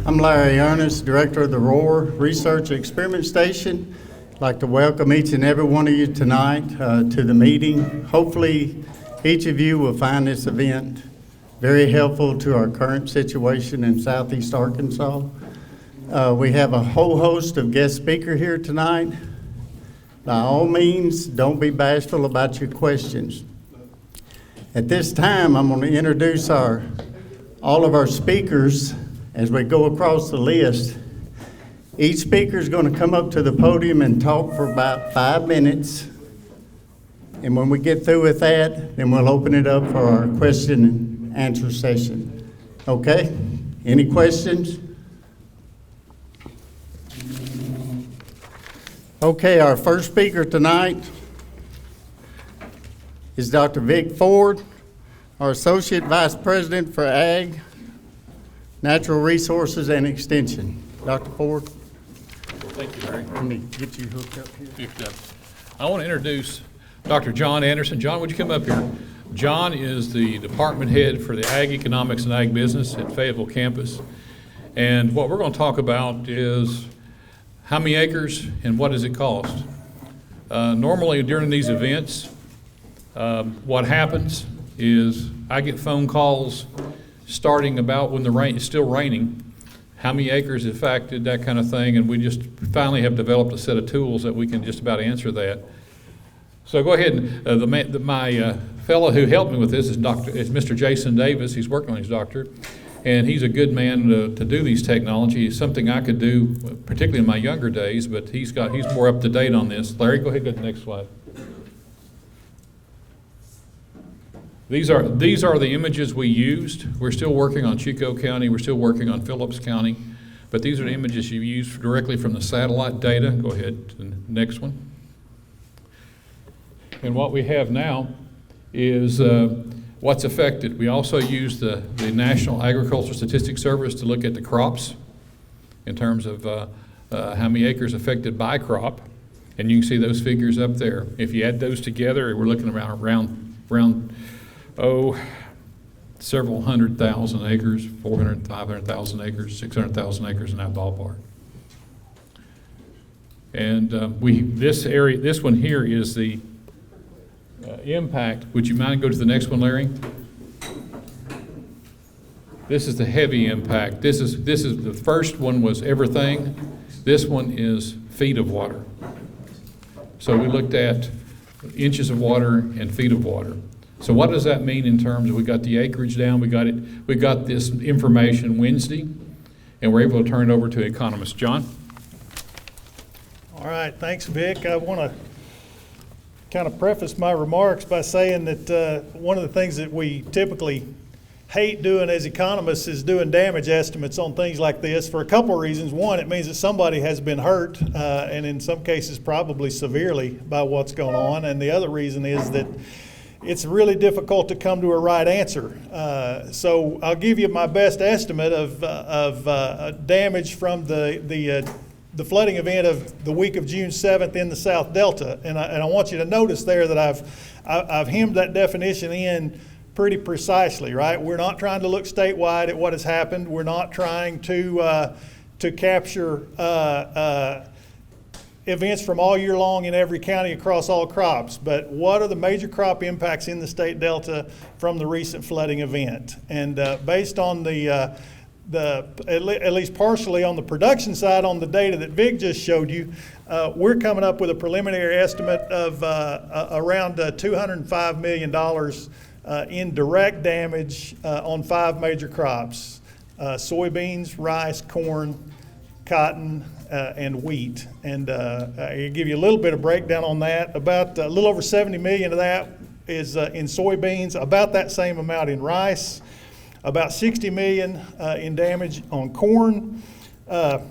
I'm Larry Earnest, Director of the Rohwer Research Experiment Station. I'd like to welcome each and every one of you tonight to the meeting. Hopefully, each of you will find this event very helpful to our current situation in Southeast Arkansas. We have a whole host of guest speakers here tonight. By all means, don't be bashful about your questions. At this time, I'm going to introduce all of our speakers as we go across the list. Each speaker is going to come up to the podium and talk for about 5 minutes. And when we get through with that, then we'll open it up for our question and answer session. Okay? Any questions? Okay, our first speaker tonight is Dr. Vic Ford, our Associate Vice President for Ag, Natural Resources, and Extension. Dr. Ford. Thank you, Larry. Let me get you hooked up here. I want to introduce Dr. John Anderson. John, would you come up here? John is the department head for the Ag Economics and Ag Business at Fayetteville campus. And what we're going to talk about is how many acres and what does it cost? Normally during these events, what happens is I get phone calls starting about when the rain is still raining, how many acres affected, that kind of thing, and we just finally have developed a set of tools that we can just about answer that. So go ahead and my fellow who helped me with this is Mr. Jason Davis. He's working on his doctorate, and he's a good man to do these technologies. Something I could do, particularly in my younger days, but he's more up to date on this. Larry, go ahead, go to the next slide. These are the images we used. We're still working on Chico County. We're still working on Phillips County. But these are the images you use directly from the satellite data. Go ahead to the next one. And what we have now is what's affected. We also use the National Agricultural Statistics Service to look at the crops in terms of how many acres affected by crop. And you can see those figures up there. If you add those together, we're looking around several 100,000 acres, 400, 500,000 acres, 600,000 acres in that ballpark. And this one here is the impact. Would you mind go to the next one, Larry? This is the heavy impact. This is the first one was everything. This one is feet of water. So we looked at inches of water and feet of water. So what does that mean in terms of we got the acreage down, we got this information Wednesday, and we're able to turn it over to economists. John? All right, thanks, Vic. I want to kind of preface my remarks by saying that one of the things that we typically hate doing as economists is doing damage estimates on things like this for a couple of reasons. One, it means that somebody has been hurt, and in some cases probably severely by what's going on. And the other reason is that it's really difficult to come to a right answer. So I'll give you my best estimate of damage from the flooding event of the week of June 7th in the South Delta. And I want you to notice there that I've hemmed that definition in pretty precisely, right? We're not trying to look statewide at what has happened. We're not trying to capture events from all year long in every county across all crops, but what are the major crop impacts in the state delta from the recent flooding event? And based on at least partially on the production side on the data that Vic just showed you, we're coming up with a preliminary estimate of around $205 million in direct damage on 5 major crops: soybeans, rice, corn, cotton, and wheat. And I'll give you a little bit of breakdown on that. About a little over 70 million of that is in soybeans, about that same amount in rice, about 60 million in damage on corn. Any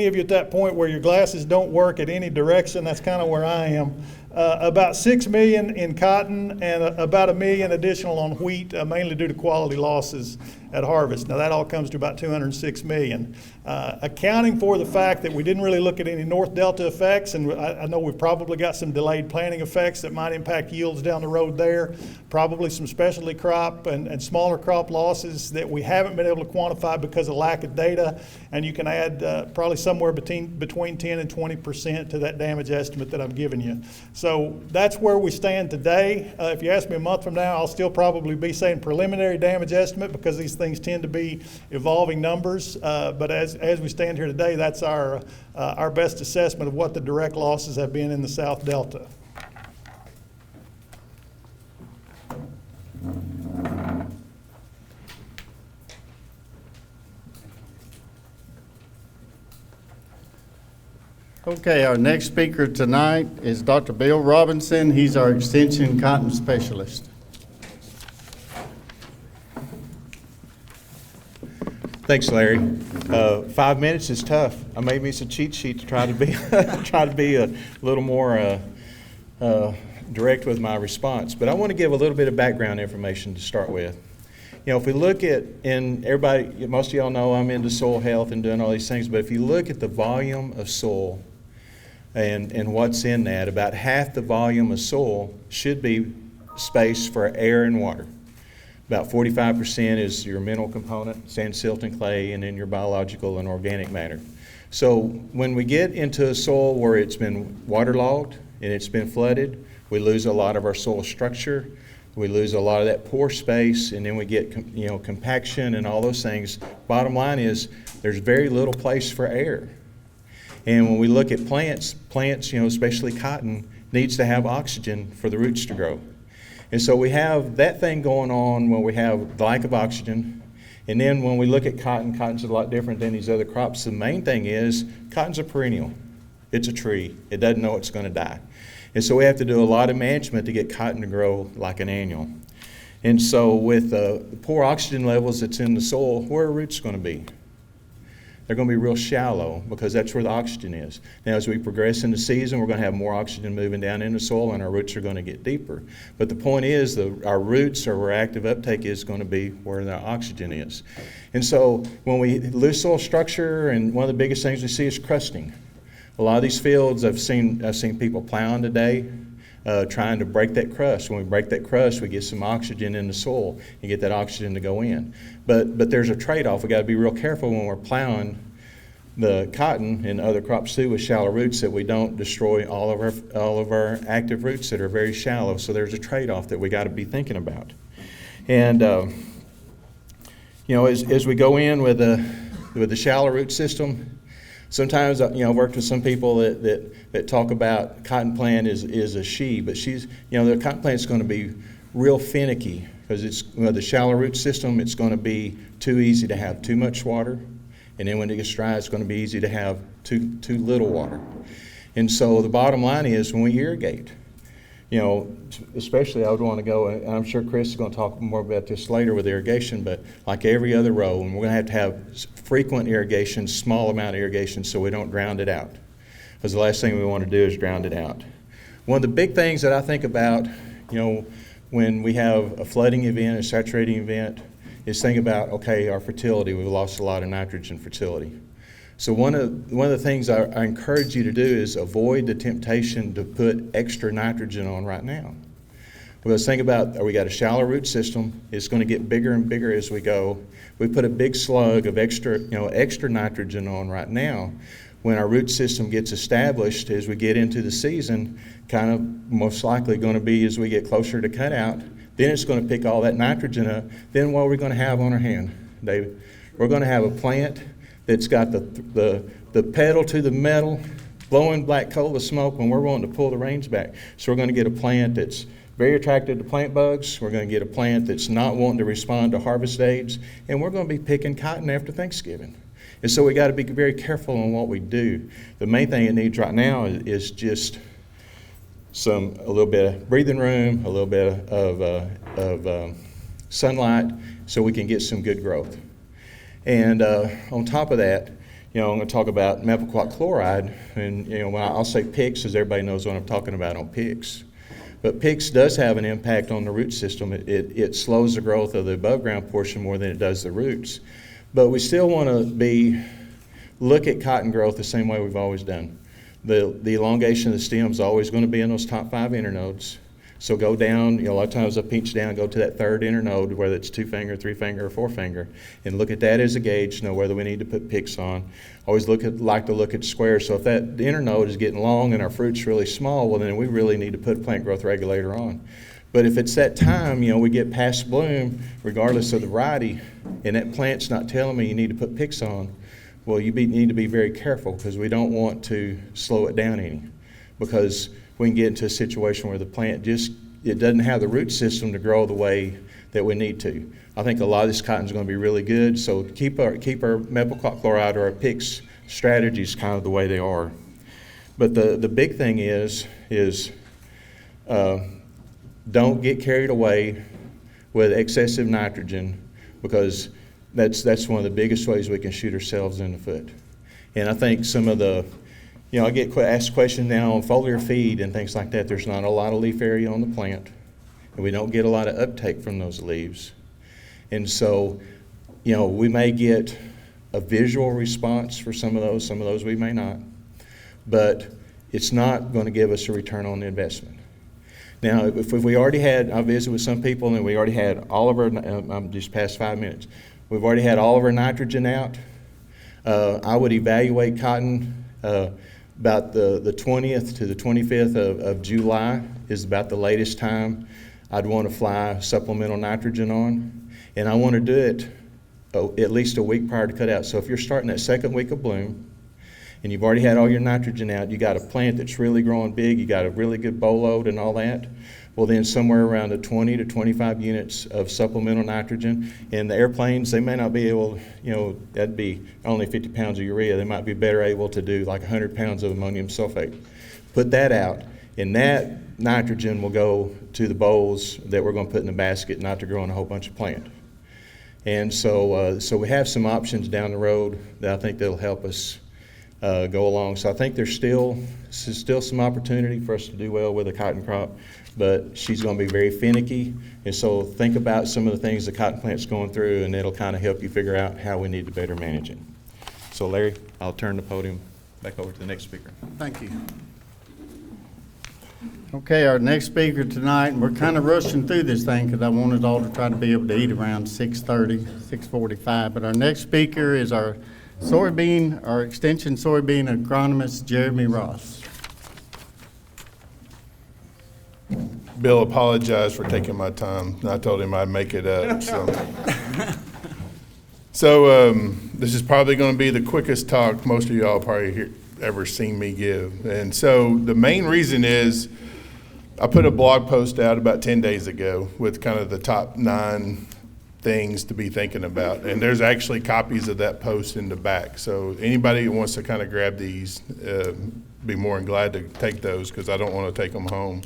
of you at that point where your glasses don't work at any direction, that's kind of where I am. about 6 million in cotton and about 1 million additional on wheat, mainly due to quality losses at harvest. Now that all comes to about 206 million. Accounting for the fact that we didn't really look at any North Delta effects, and I know we've probably got some delayed planting effects that might impact yields down the road there, probably some specialty crop and smaller crop losses that we haven't been able to quantify because of lack of data, and you can add probably somewhere between 10 and 20% to that damage estimate that I've given you. So that's where we stand today. If you ask me a month from now, I'll still probably be saying preliminary damage estimate because these things tend to be evolving numbers. But as we stand here today, that's our best assessment of what the direct losses have been in the South Delta. Okay, our next speaker tonight is Dr. Bill Robinson. He's our Extension Cotton Specialist. Thanks, Larry. 5 minutes is tough. I made me some cheat sheet to try to be a little more direct with my response. But I want to give a little bit of background information to start with. You know, if we look at, and everybody, most of y'all know I'm into soil health and doing all these things, but if you look at the volume of soil and what's in that, about half the volume of soil should be space for air and water. About 45% is your mineral component, sand, silt, and clay, and then your biological and organic matter. So when we get into a soil where it's been waterlogged and it's been flooded, we lose a lot of our soil structure. We lose a lot of that pore space, and then we get compaction and all those things. Bottom line is there's very little place for air. And when we look at plants, especially cotton, needs to have oxygen for the roots to grow. And so we have that thing going on when we have the lack of oxygen. And then when we look at cotton, cotton's a lot different than these other crops. The main thing is cotton's a perennial. It's a tree. It doesn't know it's going to die. And so we have to do a lot of management to get cotton to grow like an annual. And so with the poor oxygen levels that's in the soil, where are roots going to be? They're going to be real shallow because that's where the oxygen is. Now, as we progress in the season, we're going to have more oxygen moving down in the soil and our roots are going to get deeper. But the point is our roots or where active uptake is going to be where the oxygen is. And so when we lose soil structure, and one of the biggest things we see is crusting. A lot of these fields, I've seen people plowing today, trying to break that crust. When we break that crust, we get some oxygen in the soil and get that oxygen to go in. But there's a trade-off. We got to be real careful when we're plowing the cotton and other crops too with shallow roots that we don't destroy all of our active roots that are very shallow. So there's a trade-off that we got to be thinking about. And as we go in with the shallow root system, sometimes I've worked with some people that talk about cotton plant is a she, but the cotton plant is going to be real finicky because it's the shallow root system. It's going to be too easy to have too much water, and then when it gets dry, it's going to be easy to have too little water. And so the bottom line is when we irrigate, especially I would want to go, and I'm sure Chris is going to talk more about this later with irrigation, but like every other row, and we're going to have frequent irrigation, small amount of irrigation so we don't drown it out. Because the last thing we want to do is drown it out. One of the big things that I think about, when we have a flooding event, a saturating event, is think about, our fertility. We've lost a lot of nitrogen fertility. So one of the things I encourage you to do is avoid the temptation to put extra nitrogen on right now. Because think about, we got a shallow root system. It's going to get bigger and bigger as we go. We put a big slug of extra nitrogen on right now. When our root system gets established, as we get into the season, kind of most likely going to be as we get closer to cutout, then it's going to pick all that nitrogen up. Then what are we going to have on our hand, David? We're going to have a plant that's got the pedal to the metal, blowing black coal of smoke when we're wanting to pull the reins back. So we're going to get a plant that's very attracted to plant bugs. We're going to get a plant that's not wanting to respond to harvest aids, and we're going to be picking cotton after Thanksgiving. And so we got to be very careful on what we do. The main thing it needs right now is just a little bit of breathing room, a little bit of sunlight, so we can get some good growth. And on top of that, I'm going to talk about methylquat chloride, and when I'll say PICS, as everybody knows what I'm talking about on PICS. But PICS does have an impact on the root system. It slows the growth of the above ground portion more than it does the roots. But we still want to look at cotton growth the same way we've always done. The elongation of the stem is always going to be in those top 5 internodes. So go down, a lot of times I pinch down, go to that 3rd internode, whether it's 2-finger, 3-finger, or 4-finger, and look at that as a gauge to know whether we need to put PICS on. Always like to look at squares. So if that internode is getting long and our fruit's really small, well then we really need to put a plant growth regulator on. But if it's that time, we get past bloom, regardless of the variety, and that plant's not telling me you need to put PICS on, well, you need to be very careful because we don't want to slow it down any. Because we can get into a situation where the plant it doesn't have the root system to grow the way that we need to. I think a lot of this cotton is going to be really good, so keep our methylquat chloride or our PICS strategies kind of the way they are. But the big thing is don't get carried away with excessive nitrogen, because that's one of the biggest ways we can shoot ourselves in the foot. And I think some of the I get asked questions now on foliar feed and things like that. There's not a lot of leaf area on the plant, and we don't get a lot of uptake from those leaves. And so, we may get a visual response for some of those we may not, but it's not going to give us a return on the investment. Now, if we already had, I visited with some people and we already had all of our, I'm just past 5 minutes, we've already had all of our nitrogen out. I would evaluate cotton about the 20th to the 25th of July is about the latest time I'd want to fly supplemental nitrogen on. And I want to do it at least a week prior to cut out. So if you're starting that 2nd week of bloom and you've already had all your nitrogen out, you got a plant that's really growing big, you got a really good bow load and all that, well then somewhere around the 20 to 25 units of supplemental nitrogen. And the airplanes, they may not be able, that'd be only 50 pounds of urea. They might be better able to do like 100 pounds of ammonium sulfate. Put that out, and that nitrogen will go to the bowls that we're going to put in the basket, not to grow in a whole bunch of plant. And so we have some options down the road that I think that'll help us go along. So I think there's still some opportunity for us to do well with a cotton crop, but she's going to be very finicky. And so think about some of the things the cotton plant's going through, and it'll kind of help you figure out how we need to better manage it. So Larry, I'll turn the podium back over to the next speaker. Thank you. Okay, our next speaker tonight, and we're kind of rushing through this thing because I wanted all to try to be able to eat around 6:30, 6:45. But our next speaker is our extension soybean agronomist, Jeremy Ross. Bill apologized for taking my time. I told him I'd make it up. So this is probably going to be the quickest talk most of y'all probably ever seen me give. And so the main reason is I put a blog post out about 10 days ago with kind of the top 9 things to be thinking about. And there's actually copies of that post in the back. So anybody who wants to kind of grab these, be more than glad to take those because I don't want to take them home.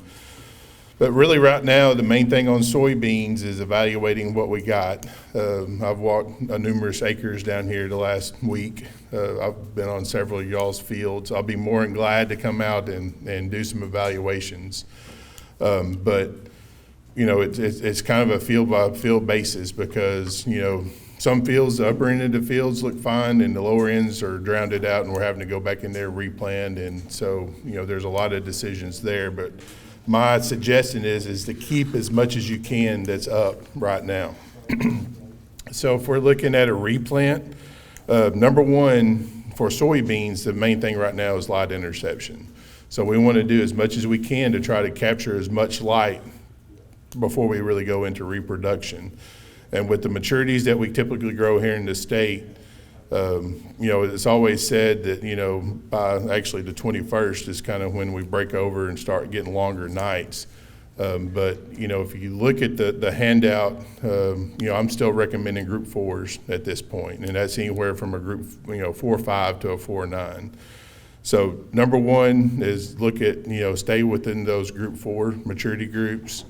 But really right now, the main thing on soybeans is evaluating what we got. I've walked numerous acres down here the last week. I've been on several of y'all's fields. I'll be more than glad to come out and do some evaluations. But it's kind of a field by field basis because, some fields, the upper end of the fields look fine and the lower ends are drowned out and we're having to go back in there replant. And so, there's a lot of decisions there. But my suggestion is to keep as much as you can that's up right now. So if we're looking at a replant, number one for soybeans, the main thing right now is light interception. So we want to do as much as we can to try to capture as much light before we really go into reproduction. And with the maturities that we typically grow here in the state, it's always said that, by actually the 21st is kind of when we break over and start getting longer nights. But if you look at the handout, I'm still recommending group 4s at this point, and that's anywhere from a group, 4-5 to a 4-9. So number one is look at, stay within those group 4 maturity groups.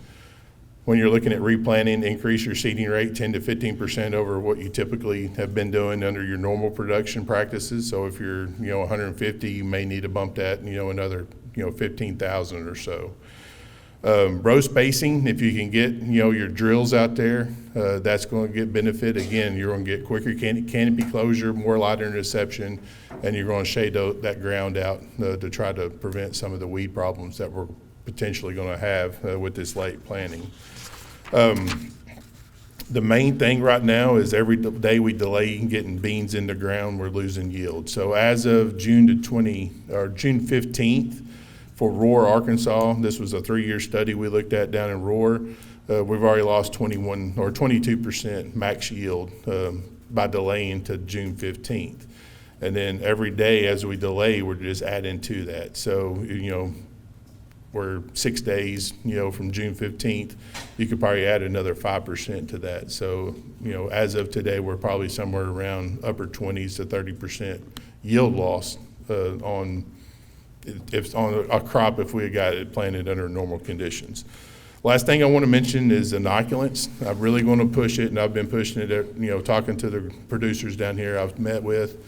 when you're looking at replanting, increase your seeding rate 10 to 15% over what you typically have been doing under your normal production practices. So if you're 150, you may need to bump that another 15,000 or so. Row spacing, if you can get your drills out there, that's going to get benefit. Again, you're going to get quicker canopy closure, more light interception, and you're going to shade that ground out to try to prevent some of the weed problems that we're potentially going to have with this late planting. The main thing right now is every day we delay getting beans in the ground, we're losing yield. So as of June 15th, for Rohwer, Arkansas, this was a 3-year study we looked at down in Rohwer. We've already lost 21 or 22% max yield by delaying to June 15th. And then every day as we delay, we're just adding to that. So, we're 6 days, from June 15th, you could probably add another 5% to that. So, as of today, we're probably somewhere around upper 20s to 30% yield loss on a crop if we had got it planted under normal conditions. Last thing I want to mention is inoculants. I'm really going to push it, and I've been pushing it, talking to the producers down here I've met with.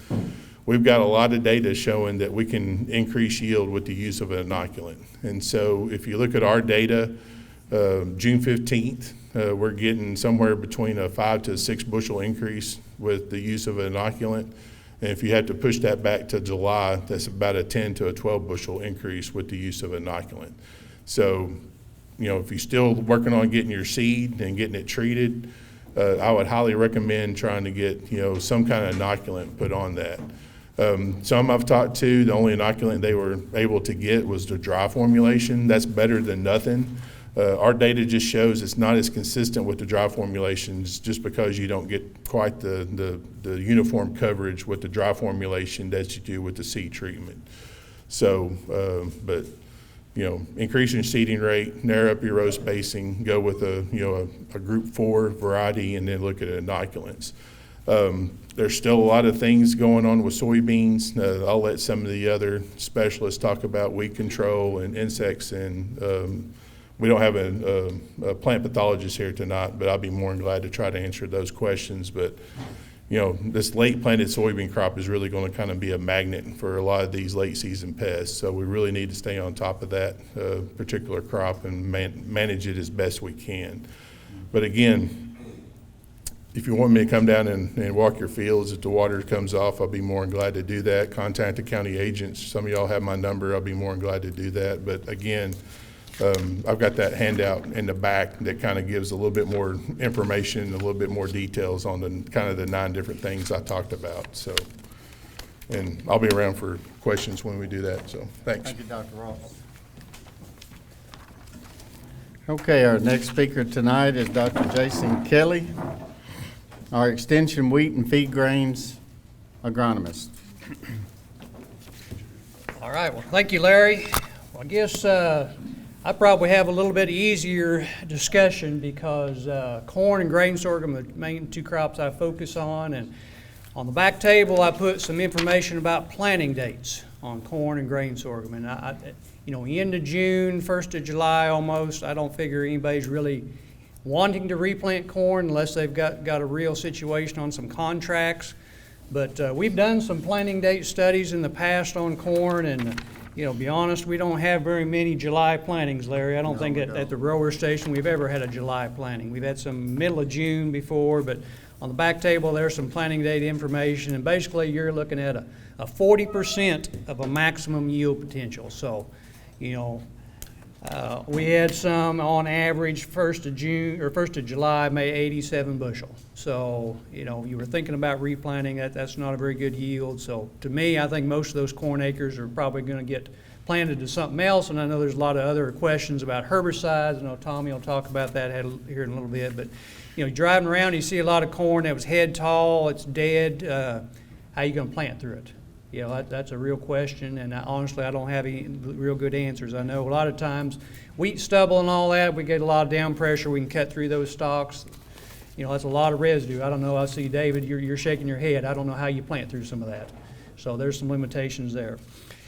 We've got a lot of data showing that we can increase yield with the use of an inoculant. And so if you look at our data, June 15th, we're getting somewhere between a 5 to 6 bushel increase with the use of an inoculant. And if you have to push that back to July, that's about a 10 to a 12 bushel increase with the use of inoculant. So, if you're still working on getting your seed and getting it treated, I would highly recommend trying to get, some kind of inoculant put on that. Some I've talked to, the only inoculant they were able to get was the dry formulation. That's better than nothing. Our data just shows it's not as consistent with the dry formulations just because you don't get quite the uniform coverage with the dry formulation that you do with the seed treatment. So, but increase your seeding rate, narrow up your row spacing, go with a group 4 variety, and then look at inoculants. There's still a lot of things going on with soybeans. I'll let some of the other specialists talk about weed control and insects, and we don't have a plant pathologist here tonight, but I'll be more than glad to try to answer those questions. But this late planted soybean crop is really going to kind of be a magnet for a lot of these late season pests. So we really need to stay on top of that particular crop and manage it as best we can. But again, if you want me to come down and walk your fields, if the water comes off, I'll be more than glad to do that. Contact the county agents. Some of y'all have my number. I'll be more than glad to do that. But again, I've got that handout in the back that kind of gives a little bit more information, a little bit more details on the kind of the 9 different things I talked about. So, and I'll be around for questions when we do that. So, thanks. Thank you, Dr. Ross. Okay, our next speaker tonight is Dr. Jason Kelly, our Extension Wheat and Feed Grains agronomist. All right, well, thank you, Larry. Well, I guess I probably have a little bit easier discussion because corn and grain sorghum are the main 2 crops I focus on. And on the back table, I put some information about planting dates on corn and grain sorghum. And end of June, 1st of July almost, I don't figure anybody's really wanting to replant corn unless they've got a real situation on some contracts. But we've done some planting date studies in the past on corn, and be honest, we don't have very many July plantings, Larry. I don't think at the Rohwer station we've ever had a July planting. We've had some middle of June before, but on the back table there's some planting date information, and basically you're looking at a 40% of a maximum yield potential. So, we had some on average 1st of June or 1st of July, May 87 bushel. So, you were thinking about replanting that's not a very good yield. So to me, I think most of those corn acres are probably going to get planted to something else. And I know there's a lot of other questions about herbicides. I know Tommy will talk about that here in a little bit. But, driving around, you see a lot of corn that was head tall, it's dead. How are you going to plant through it? That's a real question, and honestly, I don't have any real good answers. I know a lot of times wheat stubble and all that, we get a lot of down pressure. We can cut through those stalks. That's a lot of residue. I don't know. I see, David, you're shaking your head. I don't know how you plant through some of that. So there's some limitations there.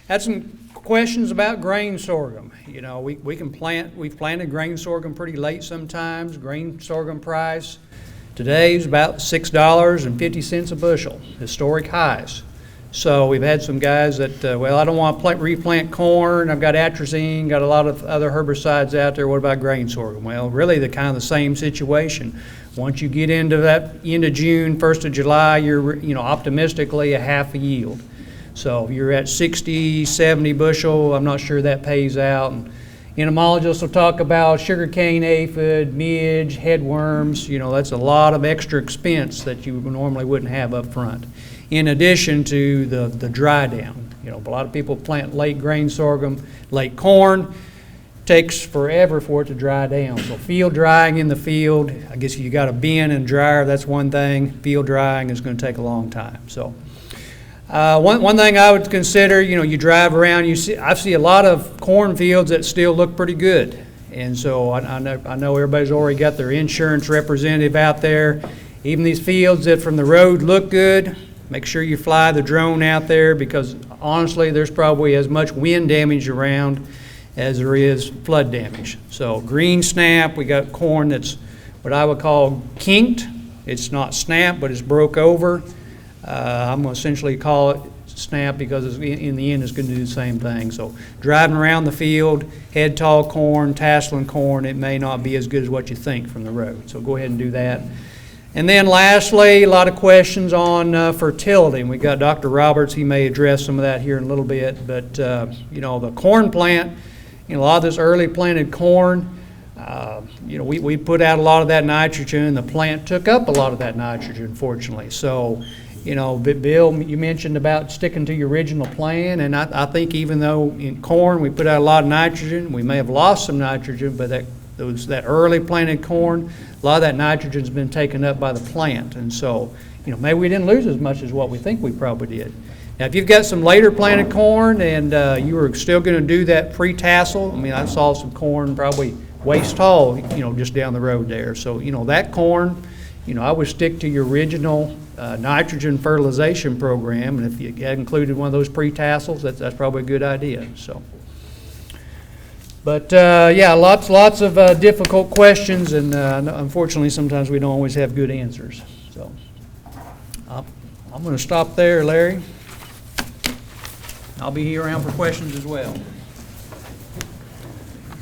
Had some questions about grain sorghum. You know, we've planted grain sorghum pretty late sometimes. Grain sorghum price today is about $6.50 a bushel, historic highs. So we've had some guys that, well, I don't want to replant corn. I've got atrazine, got a lot of other herbicides out there. What about grain sorghum? Well, really the kind of the same situation. Once you get into that end of June, 1st of July, you're, you know, optimistically a half a yield. So if you're at 60, 70 bushel, I'm not sure that pays out. And entomologists will talk about sugarcane aphid, midge, headworms. You know, that's a lot of extra expense that you normally wouldn't have up front. In addition to the dry down. You know, a lot of people plant late grain sorghum, late corn. Takes forever for it to dry down. So field drying in the field, I guess you got a bin and dryer, that's one thing. Field drying is going to take a long time. So one thing I would consider, you know, you drive around, I see a lot of cornfields that still look pretty good. And so I know everybody's already got their insurance representative out there. Even these fields that from the road look good, make sure you fly the drone out there, because honestly there's probably as much wind damage around as there is flood damage. So green snap, we got corn that's what I would call kinked. It's not snap, but it's broke over. I'm going to essentially call it snap because in the end it's going to do the same thing. So driving around the field, head tall corn, tasseling corn, it may not be as good as what you think from the road. So go ahead and do that. And then lastly, a lot of questions on fertility. And we got Dr. Roberts, he may address some of that here in a little bit. But, you know, the corn plant, you know, a lot of this early planted corn, you know, we put out a lot of that nitrogen. The plant took up a lot of that nitrogen, fortunately. So, you know, Bill, you mentioned about sticking to your original plan. And I think even though in corn we put out a lot of nitrogen, we may have lost some nitrogen, but that early planted corn, a lot of that nitrogen's been taken up by the plant. And so, you know, maybe we didn't lose as much as what we think we probably did. Now, if you've got some later planted corn and you were still going to do that pre-tassel, I mean, I saw some corn probably waist tall, you know, just down the road there. So, you know, that corn, you know, I would stick to your original nitrogen fertilization program. And if you had included one of those pre-tassels, that's probably a good idea. So. But yeah, lots of difficult questions, and unfortunately sometimes we don't always have good answers. So I'm going to stop there, Larry. I'll be here around for questions as well.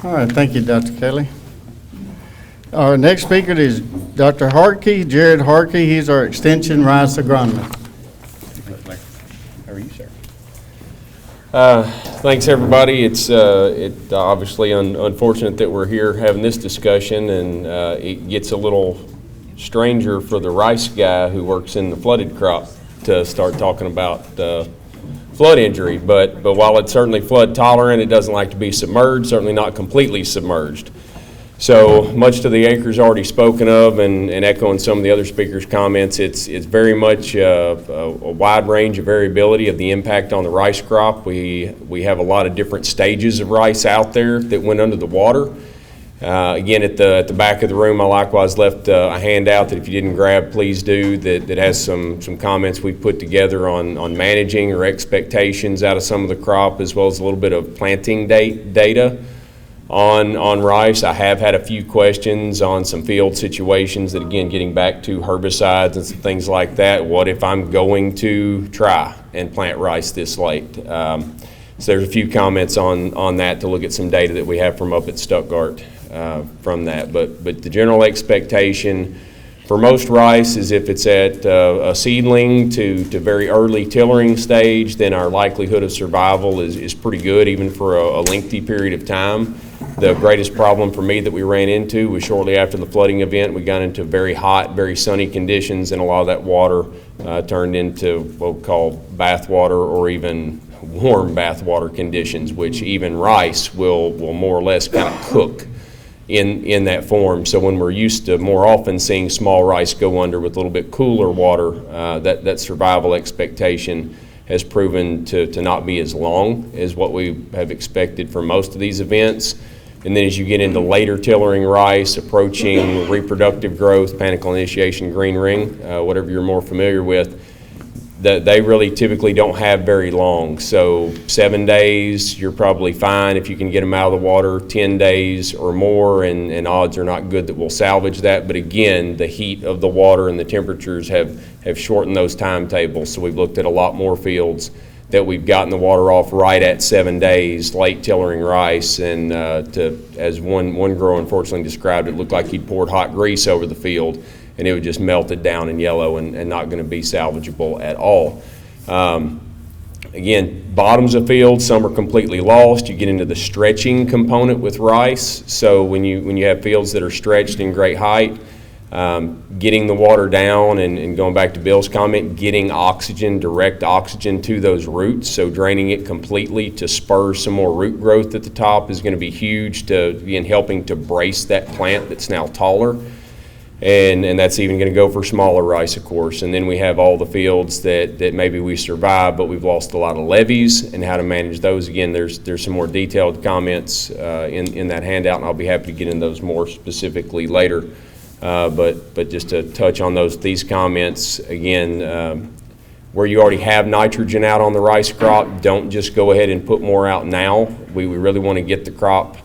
All right, thank you, Dr. Kelly. Our next speaker is Dr. Harkey, Jared Harkey. He's our Extension rice agronomist. How are you, sir? Thanks, everybody. It's obviously unfortunate that we're here having this discussion, and it gets a little stranger for the rice guy who works in the flooded crop to start talking about flood injury. But while it's certainly flood tolerant, it doesn't like to be submerged, certainly not completely submerged. So much to the acres already spoken of, and echoing some of the other speakers' comments, it's very much a wide range of variability of the impact on the rice crop. We have a lot of different stages of rice out there that went under the water. Again, at the back of the room, I likewise left a handout that if you didn't grab, please do, that has some comments we've put together on managing or expectations out of some of the crop, as well as a little bit of planting data on rice. I have had a few questions on some field situations that, again, getting back to herbicides and some things like that. What if I'm going to try and plant rice this late? So there's a few comments on that to look at some data that we have from up at Stuttgart from that. But the general expectation for most rice is if it's at a seedling to very early tillering stage, then our likelihood of survival is pretty good, even for a lengthy period of time. The greatest problem for me that we ran into was shortly after the flooding event. We got into very hot, very sunny conditions, and a lot of that water turned into what we call bath water, or even warm bath water conditions, which even rice will more or less kind of cook in that form. So when we're used to more often seeing small rice go under with a little bit cooler water, that survival expectation has proven to not be as long as what we have expected for most of these events. And then as you get into later tillering rice, approaching reproductive growth, panicle initiation, green ring, whatever you're more familiar with, they really typically don't have very long. So 7 days, you're probably fine if you can get them out of the water. 10 days or more, and odds are not good that we'll salvage that. But again, the heat of the water and the temperatures have shortened those timetables. So we've looked at a lot more fields that we've gotten the water off right at 7 days, late tillering rice, and as one grower unfortunately described, it looked like he'd poured hot grease over the field, and it would just melted down and yellow and not going to be salvageable at all. Again, bottoms of fields, some are completely lost. You get into the stretching component with rice. So when you have fields that are stretched in great height, getting the water down and going back to Bill's comment, getting oxygen, direct oxygen to those roots, so draining it completely to spur some more root growth at the top is going to be huge in helping to brace that plant that's now taller. And that's even going to go for smaller rice, of course. And then we have all the fields that maybe we survived, but we've lost a lot of levees and how to manage those. Again, there's some more detailed comments in that handout, and I'll be happy to get into those more specifically later. But just to touch on these comments, again, where you already have nitrogen out on the rice crop, don't just go ahead and put more out now. We really want to get the crop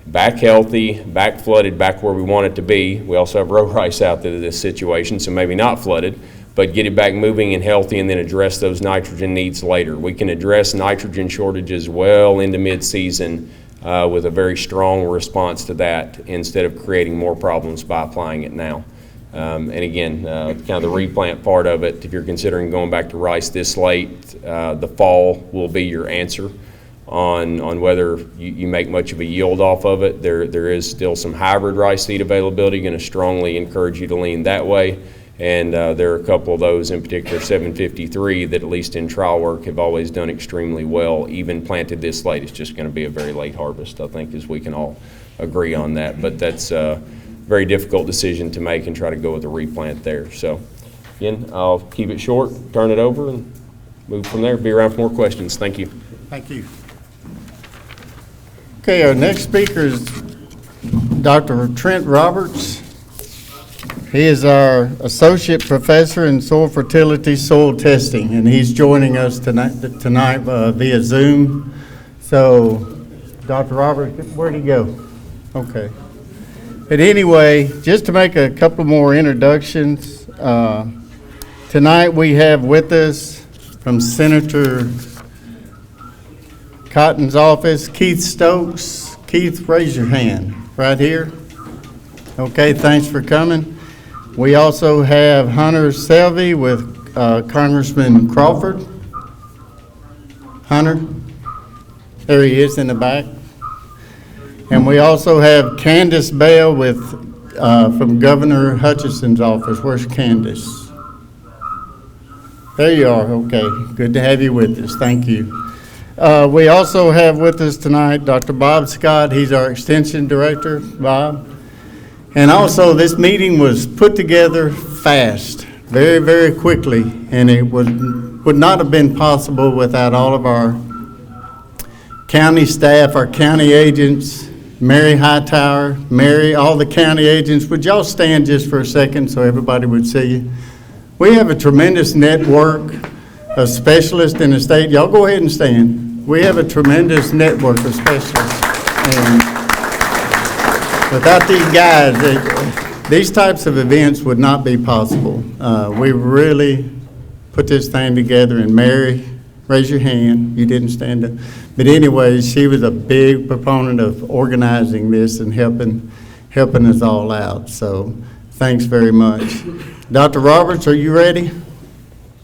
back healthy, back flooded, back where we want it to be. We also have row rice out there in this situation, so maybe not flooded, but get it back moving and healthy and then address those nitrogen needs later. We can address nitrogen shortages well into mid-season with a very strong response to that instead of creating more problems by applying it now. And again, kind of the replant part of it, if you're considering going back to rice this late, the fall will be your answer on whether you make much of a yield off of it. There is still some hybrid rice seed availability. Going to strongly encourage you to lean that way. And there are a couple of those, in particular 753, that at least in trial work have always done extremely well, even planted this late. It's just going to be a very late harvest, I think, as we can all agree on that. But that's a very difficult decision to make and try to go with a replant there. So again, I'll keep it short, turn it over, and move from there. Be around for more questions. Thank you. Thank you. Okay, our next speaker is Dr. Trent Roberts. He is our Associate Professor in Soil Fertility Soil Testing, and he's joining us tonight via Zoom. So, Dr. Roberts, where'd he go? Okay. But anyway, just to make a couple more introductions, tonight we have with us from Senator Cotton's office, Keith Stokes. Keith, raise your hand right here. Okay, thanks for coming. We also have Hunter Selvey with Congressman Crawford. Hunter, there he is in the back. And we also have Candace Bell with from Governor Hutchinson's office. Where's Candace? There you are. Okay, good to have you with us. Thank you. We also have with us tonight Dr. Bob Scott. He's our Extension Director. Bob. And also, this meeting was put together fast, very, very quickly, and it would not have been possible without all of our county staff, our county agents, Mary Hightower, Mary, all the county agents. Would y'all stand just for a second so everybody would see you? We have a tremendous network of specialists in the state. Y'all go ahead and stand. We have a tremendous network of specialists. And without these guys, these types of events would not be possible. We really put this thing together, and Mary, raise your hand. You didn't stand up. But anyways, she was a big proponent of organizing this and helping us all out. So thanks very much. Dr. Roberts, are you ready?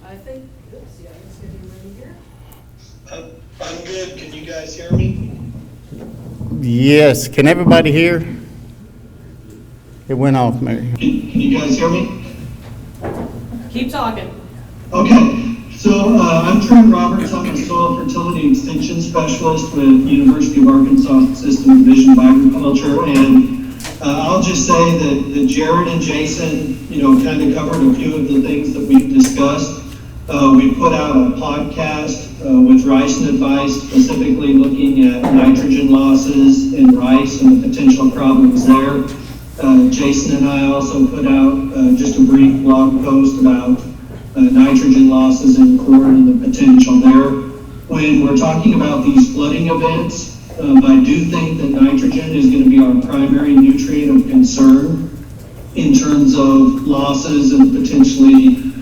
I think, yeah, let's get him ready here. I'm good. Can you guys hear me? Yes. Can everybody hear? It went off, Mary. Can you guys hear me? Keep talking. Okay. So I'm Trent Roberts. I'm a soil fertility extension specialist with University of Arkansas System Division of Agriculture, and I'll just say that Jared and Jason, kind of covered a few of the things that we've discussed. We put out a podcast with Rice and Advice, specifically looking at nitrogen losses in rice and the potential problems there. Jason and I also put out just a brief blog post about nitrogen losses in corn and the potential there. When we're talking about these flooding events, I do think that nitrogen is going to be our primary nutrient of concern in terms of losses and potentially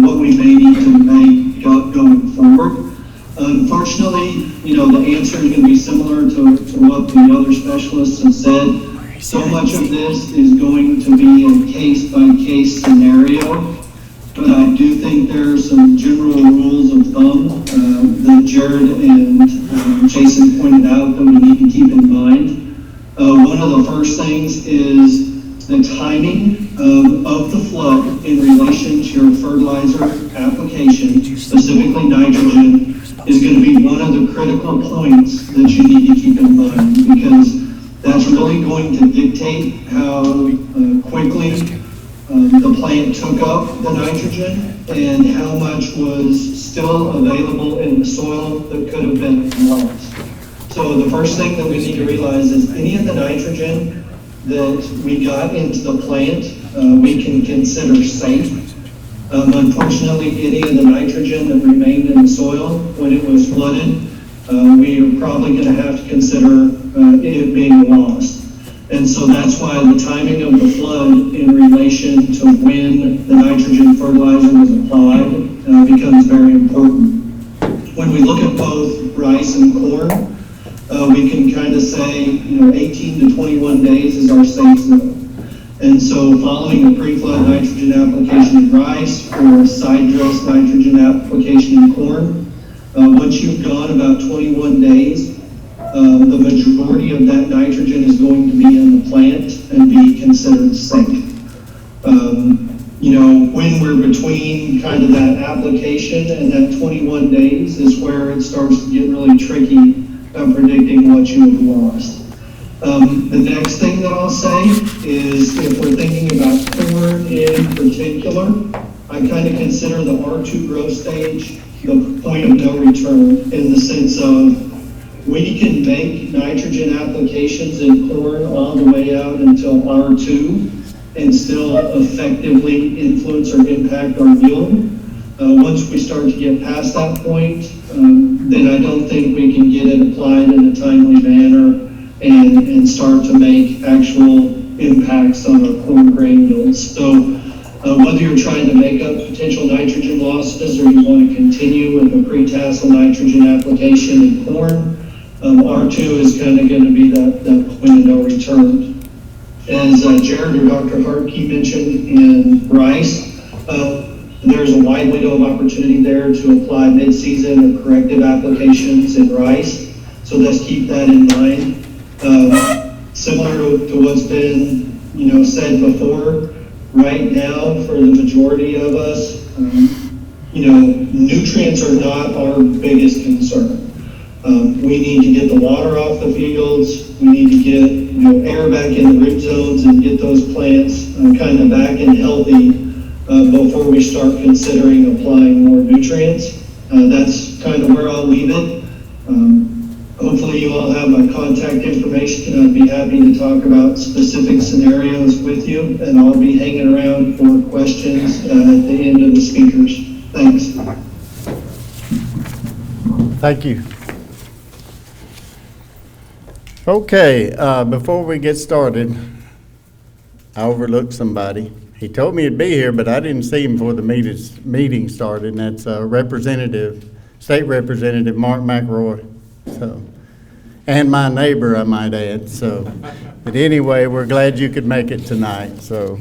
what we may need to make going forward. Unfortunately, the answer is going to be similar to what the other specialists have said. So much of this is going to be a case-by-case scenario, but I do think there are some general rules of thumb that Jared and Jason pointed out that we need to keep in mind. One of the first things is the timing of the flood in relation to your fertilizer application, specifically nitrogen, is going to be one of the critical points that you need to keep in mind, because that's really going to dictate how quickly the plant took up the nitrogen and how much was still available in the soil that could have been lost. So the first thing that we need to realize is any of the nitrogen that we got into the plant, we can consider safe. Unfortunately, any of the nitrogen that remained in the soil when it was flooded, we are probably going to have to consider it being lost. And so that's why the timing of the flood in relation to when the nitrogen fertilizer was applied becomes very important. When we look at both rice and corn, we can kind of say, 18 to 21 days is our safe zone. And so following a pre-flood nitrogen application in rice or a side dress nitrogen application in corn, once you've gone about 21 days, the majority of that nitrogen is going to be in the plant and be considered safe. When we're between kind of that application and that 21 days is where it starts to get really tricky predicting what you have lost. The next thing that I'll say is if we're thinking about corn in particular, I kind of consider the R2 growth stage the point of no return, in the sense of we can make nitrogen applications in corn all the way out until R2 and still effectively influence or impact our yield. Once we start to get past that point, then I don't think we can get it applied in a timely manner and start to make actual impacts on our corn grain yields. So whether you're trying to make up potential nitrogen losses or you want to continue with a pre-tassel nitrogen application in corn, R2 is kind of going to be that point of no return. As Jared or Dr. Hartke mentioned in rice, there's a wide window of opportunity there to apply mid-season or corrective applications in rice. So let's keep that in mind. Similar to what's been, said before, right now for the majority of us, nutrients are not our biggest concern. We need to get the water off the fields. We need to get air back in the root zones and get those plants kind of back and healthy before we start considering applying more nutrients. That's kind of where I'll leave it. Hopefully you all have my contact information, and I'd be happy to talk about specific scenarios with you, and I'll be hanging around for questions at the end of the speakers. Thanks. Thank you. Okay, before we get started, I overlooked somebody. He told me he'd be here, but I didn't see him before the meeting started, and that's State Representative Mark McElroy. So, and my neighbor, I might add. So, but anyway, we're glad you could make it tonight. So,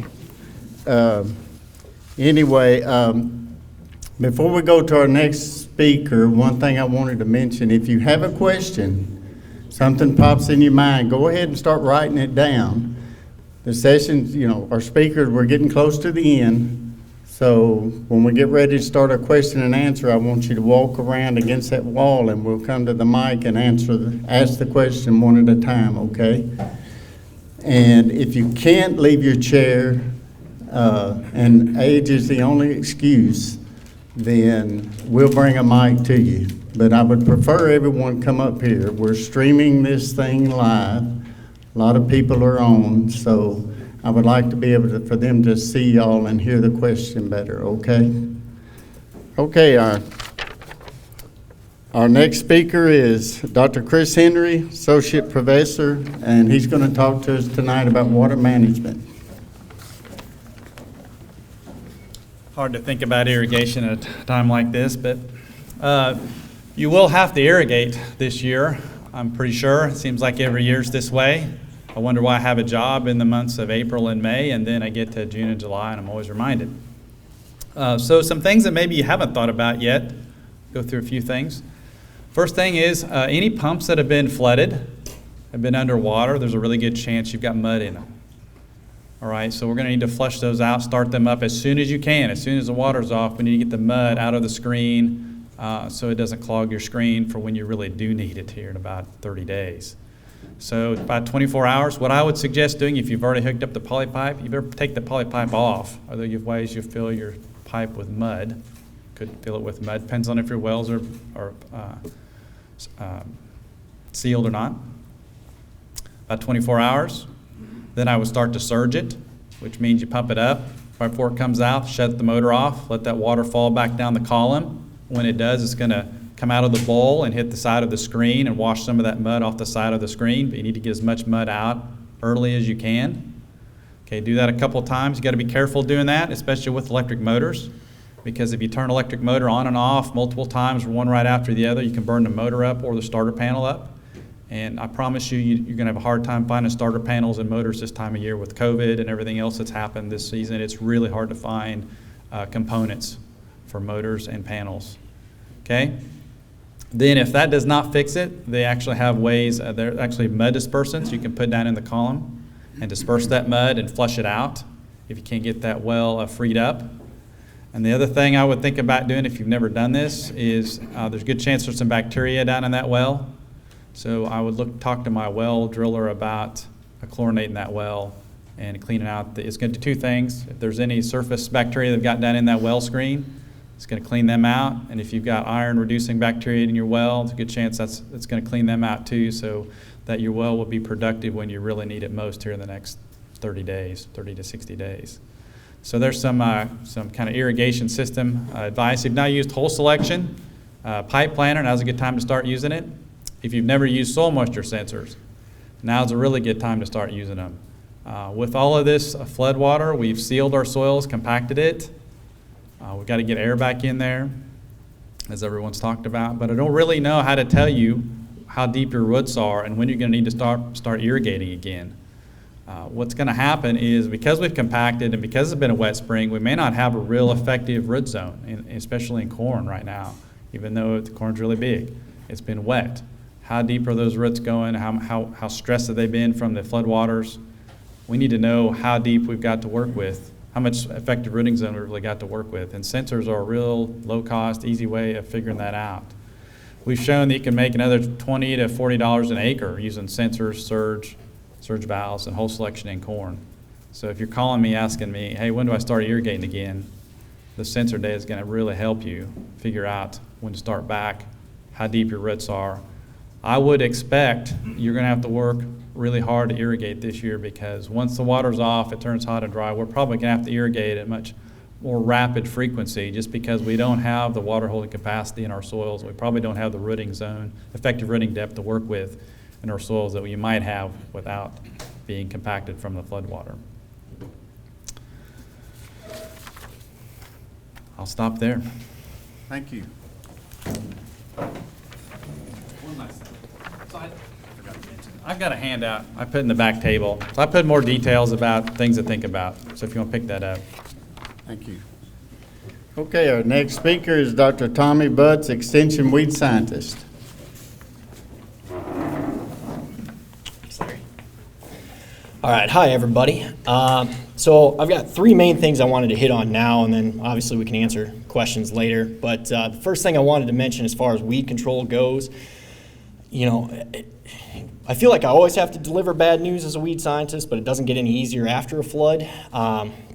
before we go to our next speaker, one thing I wanted to mention: if you have a question, something pops in your mind, go ahead and start writing it down. The sessions, our speakers, we're getting close to the end. So when we get ready to start our question and answer, I want you to walk around against that wall and we'll come to the mic and ask the question one at a time, okay? And if you can't leave your chair, and age is the only excuse, then we'll bring a mic to you. But I would prefer everyone come up here. We're streaming this thing live. A lot of people are on, so I would like to be able for them to see y'all and hear the question better, okay? Okay, our next speaker is Dr. Chris Henry, Associate Professor, and he's going to talk to us tonight about water management. Hard to think about irrigation at a time like this, but you will have to irrigate this year, I'm pretty sure. It seems like every year's this way. I wonder why I have a job in the months of April and May, and then I get to June and July, and I'm always reminded. So some things that maybe you haven't thought about yet, go through a few things. First thing is any pumps that have been flooded, have been underwater, there's a really good chance you've got mud in them. All right, so we're going to need to flush those out, start them up as soon as you can. As soon as the water's off, we need to get the mud out of the screen so it doesn't clog your screen for when you really do need it here in about 30 days. So about 24 hours, what I would suggest doing if you've already hooked up the poly pipe, you better take the poly pipe off. Other ways you fill your pipe with mud. Could fill it with mud, depends on if your wells are sealed or not. About 24 hours. Then I would start to surge it, which means you pump it up. Right before it comes out, shut the motor off, let that water fall back down the column. When it does, it's going to come out of the bowl and hit the side of the screen and wash some of that mud off the side of the screen, but you need to get as much mud out early as you can. Okay, do that a couple of times. You got to be careful doing that, especially with electric motors, because if you turn electric motor on and off multiple times, one right after the other, you can burn the motor up or the starter panel up. And I promise you, you're going to have a hard time finding starter panels and motors this time of year with COVID and everything else that's happened this season. It's really hard to find components for motors and panels. Okay? Then if that does not fix it, they actually have ways, they're actually mud dispersants you can put down in the column and disperse that mud and flush it out if you can't get that well freed up. And the other thing I would think about doing if you've never done this is there's a good chance there's some bacteria down in that well. So I would talk to my well driller about chlorinating that well and cleaning out. It's going to do two things. If there's any surface bacteria that got down in that well screen, it's going to clean them out. And if you've got iron-reducing bacteria in your well, it's a good chance it's going to clean them out too, so that your well will be productive when you really need it most here in the next 30 to 60 days. So there's some kind of irrigation system advice. If you've not used hole selection, pipe planner, now's a good time to start using it. If you've never used soil moisture sensors, now's a really good time to start using them. With all of this flood water, we've sealed our soils, compacted it. We've got to get air back in there, as everyone's talked about. But I don't really know how to tell you how deep your roots are and when you're going to need to start irrigating again. What's going to happen is because we've compacted and because it's been a wet spring, we may not have a real effective root zone, especially in corn right now, even though the corn's really big. It's been wet. How deep are those roots going? How stressed have they been from the floodwaters? We need to know how deep we've got to work with, how much effective rooting zone we've really got to work with. And sensors are a real low-cost, easy way of figuring that out. We've shown that you can make another $20 to $40 an acre using sensors, surge valves, and hole selection in corn. So if you're calling me asking me, hey, when do I start irrigating again? The sensor data is going to really help you figure out when to start back, how deep your roots are. I would expect you're going to have to work really hard to irrigate this year because once the water's off, it turns hot and dry. We're probably going to have to irrigate at much more rapid frequency just because we don't have the water holding capacity in our soils. We probably don't have the rooting zone, effective rooting depth to work with in our soils that we might have without being compacted from the floodwater. I'll stop there. Thank you. I've got a handout I put in the back table. So I put more details about things to think about. So if you want to pick that up. Thank you. Okay, our next speaker is Dr. Tommy Butts, Extension Weed Scientist. Sorry. All right, hi everybody. So I've got three main things I wanted to hit on now, and then obviously we can answer questions later. But the first thing I wanted to mention as far as weed control goes, you know, I feel like I always have to deliver bad news as a weed scientist, but it doesn't get any easier after a flood.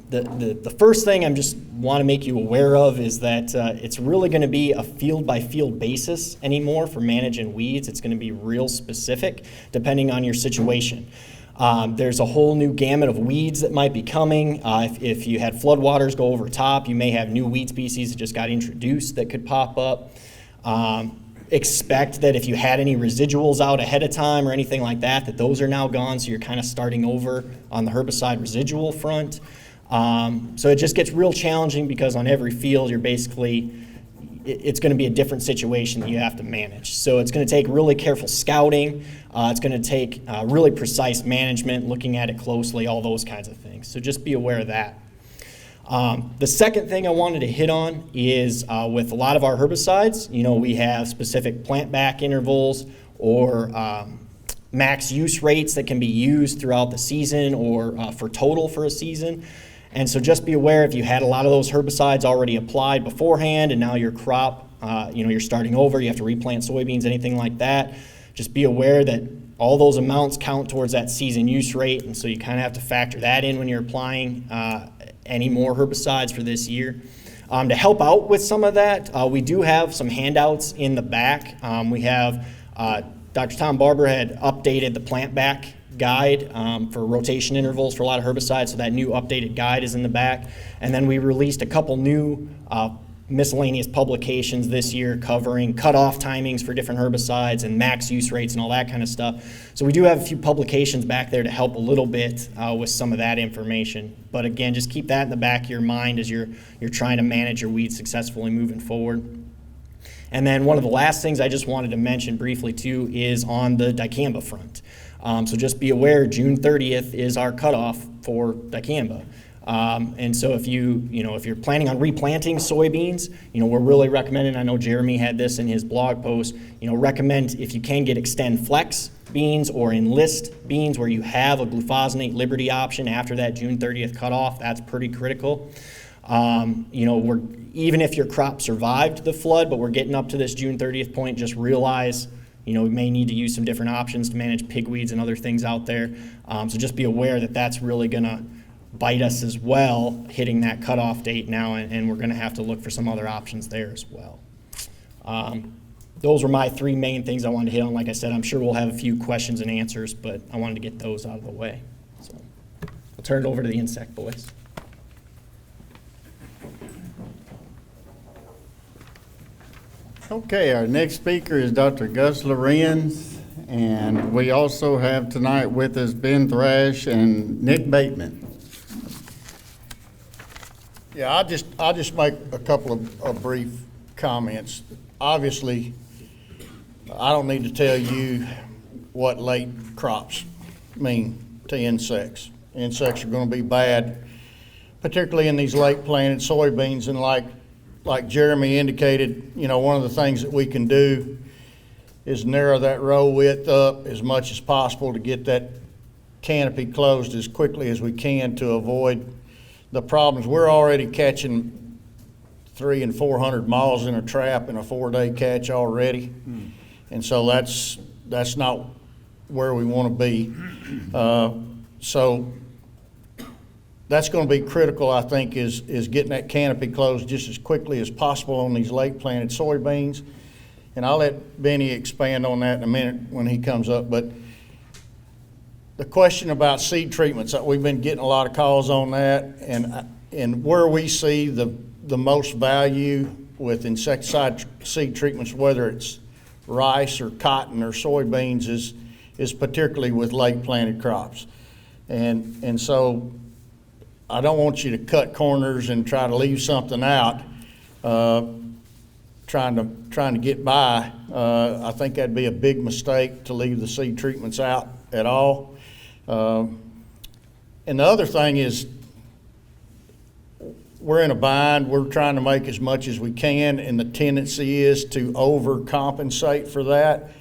The first thing I just want to make you aware of is that it's really going to be a field-by-field basis anymore for managing weeds. It's going to be real specific depending on your situation. There's a whole new gamut of weeds that might be coming. If you had floodwaters go over top, you may have new weed species that just got introduced that could pop up. Expect that if you had any residuals out ahead of time or anything like that, that those are now gone, so you're kind of starting over on the herbicide residual front. So it just gets real challenging because on every field you're basically, it's going to be a different situation that you have to manage. So it's going to take really careful scouting. It's going to take really precise management, looking at it closely, all those kinds of things. So just be aware of that. The second thing I wanted to hit on is with a lot of our herbicides, we have specific plant back intervals or max use rates that can be used throughout the season or for total for a season. And so just be aware if you had a lot of those herbicides already applied beforehand and now your crop, you're starting over, you have to replant soybeans, anything like that, just be aware that all those amounts count towards that season use rate, and so you kind of have to factor that in when you're applying any more herbicides for this year. To help out with some of that, we do have some handouts in the back. We have, Dr. Tom Barber had updated the plant back guide for rotation intervals for a lot of herbicides, so that new updated guide is in the back. And then we released a couple new miscellaneous publications this year covering cutoff timings for different herbicides and max use rates and all that kind of stuff. So we do have a few publications back there to help a little bit with some of that information. But again, just keep that in the back of your mind as you're trying to manage your weeds successfully moving forward. And then one of the last things I just wanted to mention briefly too is on the dicamba front. So just be aware, June 30th is our cutoff for dicamba. And so if you're planning on replanting soybeans, we're really recommending, I know Jeremy had this in his blog post, recommend if you can get Extend Flex beans or Enlist beans where you have a glufosinate Liberty option after that June 30th cutoff. That's pretty critical. Even if your crop survived the flood, but we're getting up to this June 30th point, just realize we may need to use some different options to manage pigweeds and other things out there. So just be aware that that's really going to bite us as well, hitting that cutoff date now, and we're going to have to look for some other options there as well. Those were my three main things I wanted to hit on. Like I said, I'm sure we'll have a few questions and answers, but I wanted to get those out of the way. So I'll turn it over to the insect boys. Okay, our next speaker is Dr. Gus Lorenz, and we also have tonight with us Ben Thrash and Nick Bateman. Yeah, I'll just make a couple of brief comments. Obviously, I don't need to tell you what late crops mean to insects. Insects are going to be bad, particularly in these late planted soybeans, and like Jeremy indicated, one of the things that we can do is narrow that row width up as much as possible to get that canopy closed as quickly as we can to avoid the problems. We're already catching 300 and 400 miles in a trap in a 4-day catch already, and so that's not where we want to be. So that's going to be critical, I think, is getting that canopy closed just as quickly as possible on these late planted soybeans. And I'll let Benny expand on that in a minute when he comes up. But the question about seed treatments, we've been getting a lot of calls on that, and where we see the most value with insecticide seed treatments, whether it's rice or cotton or soybeans, is particularly with late planted crops. And so I don't want you to cut corners and try to leave something out, trying to get by. I think that'd be a big mistake to leave the seed treatments out at all. And the other thing is, we're in a bind. We're trying to make as much as we can, and the tendency is to overcompensate for that.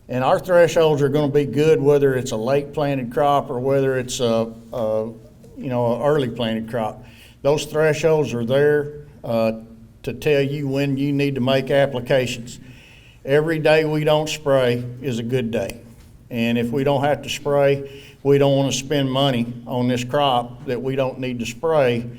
And our thresholds are going to be good whether it's a late planted crop or whether it's an early planted crop. Those thresholds are there to tell you when you need to make applications. Every day we don't spray is a good day. And if we don't have to spray, we don't want to spend money on this crop that we don't need to spray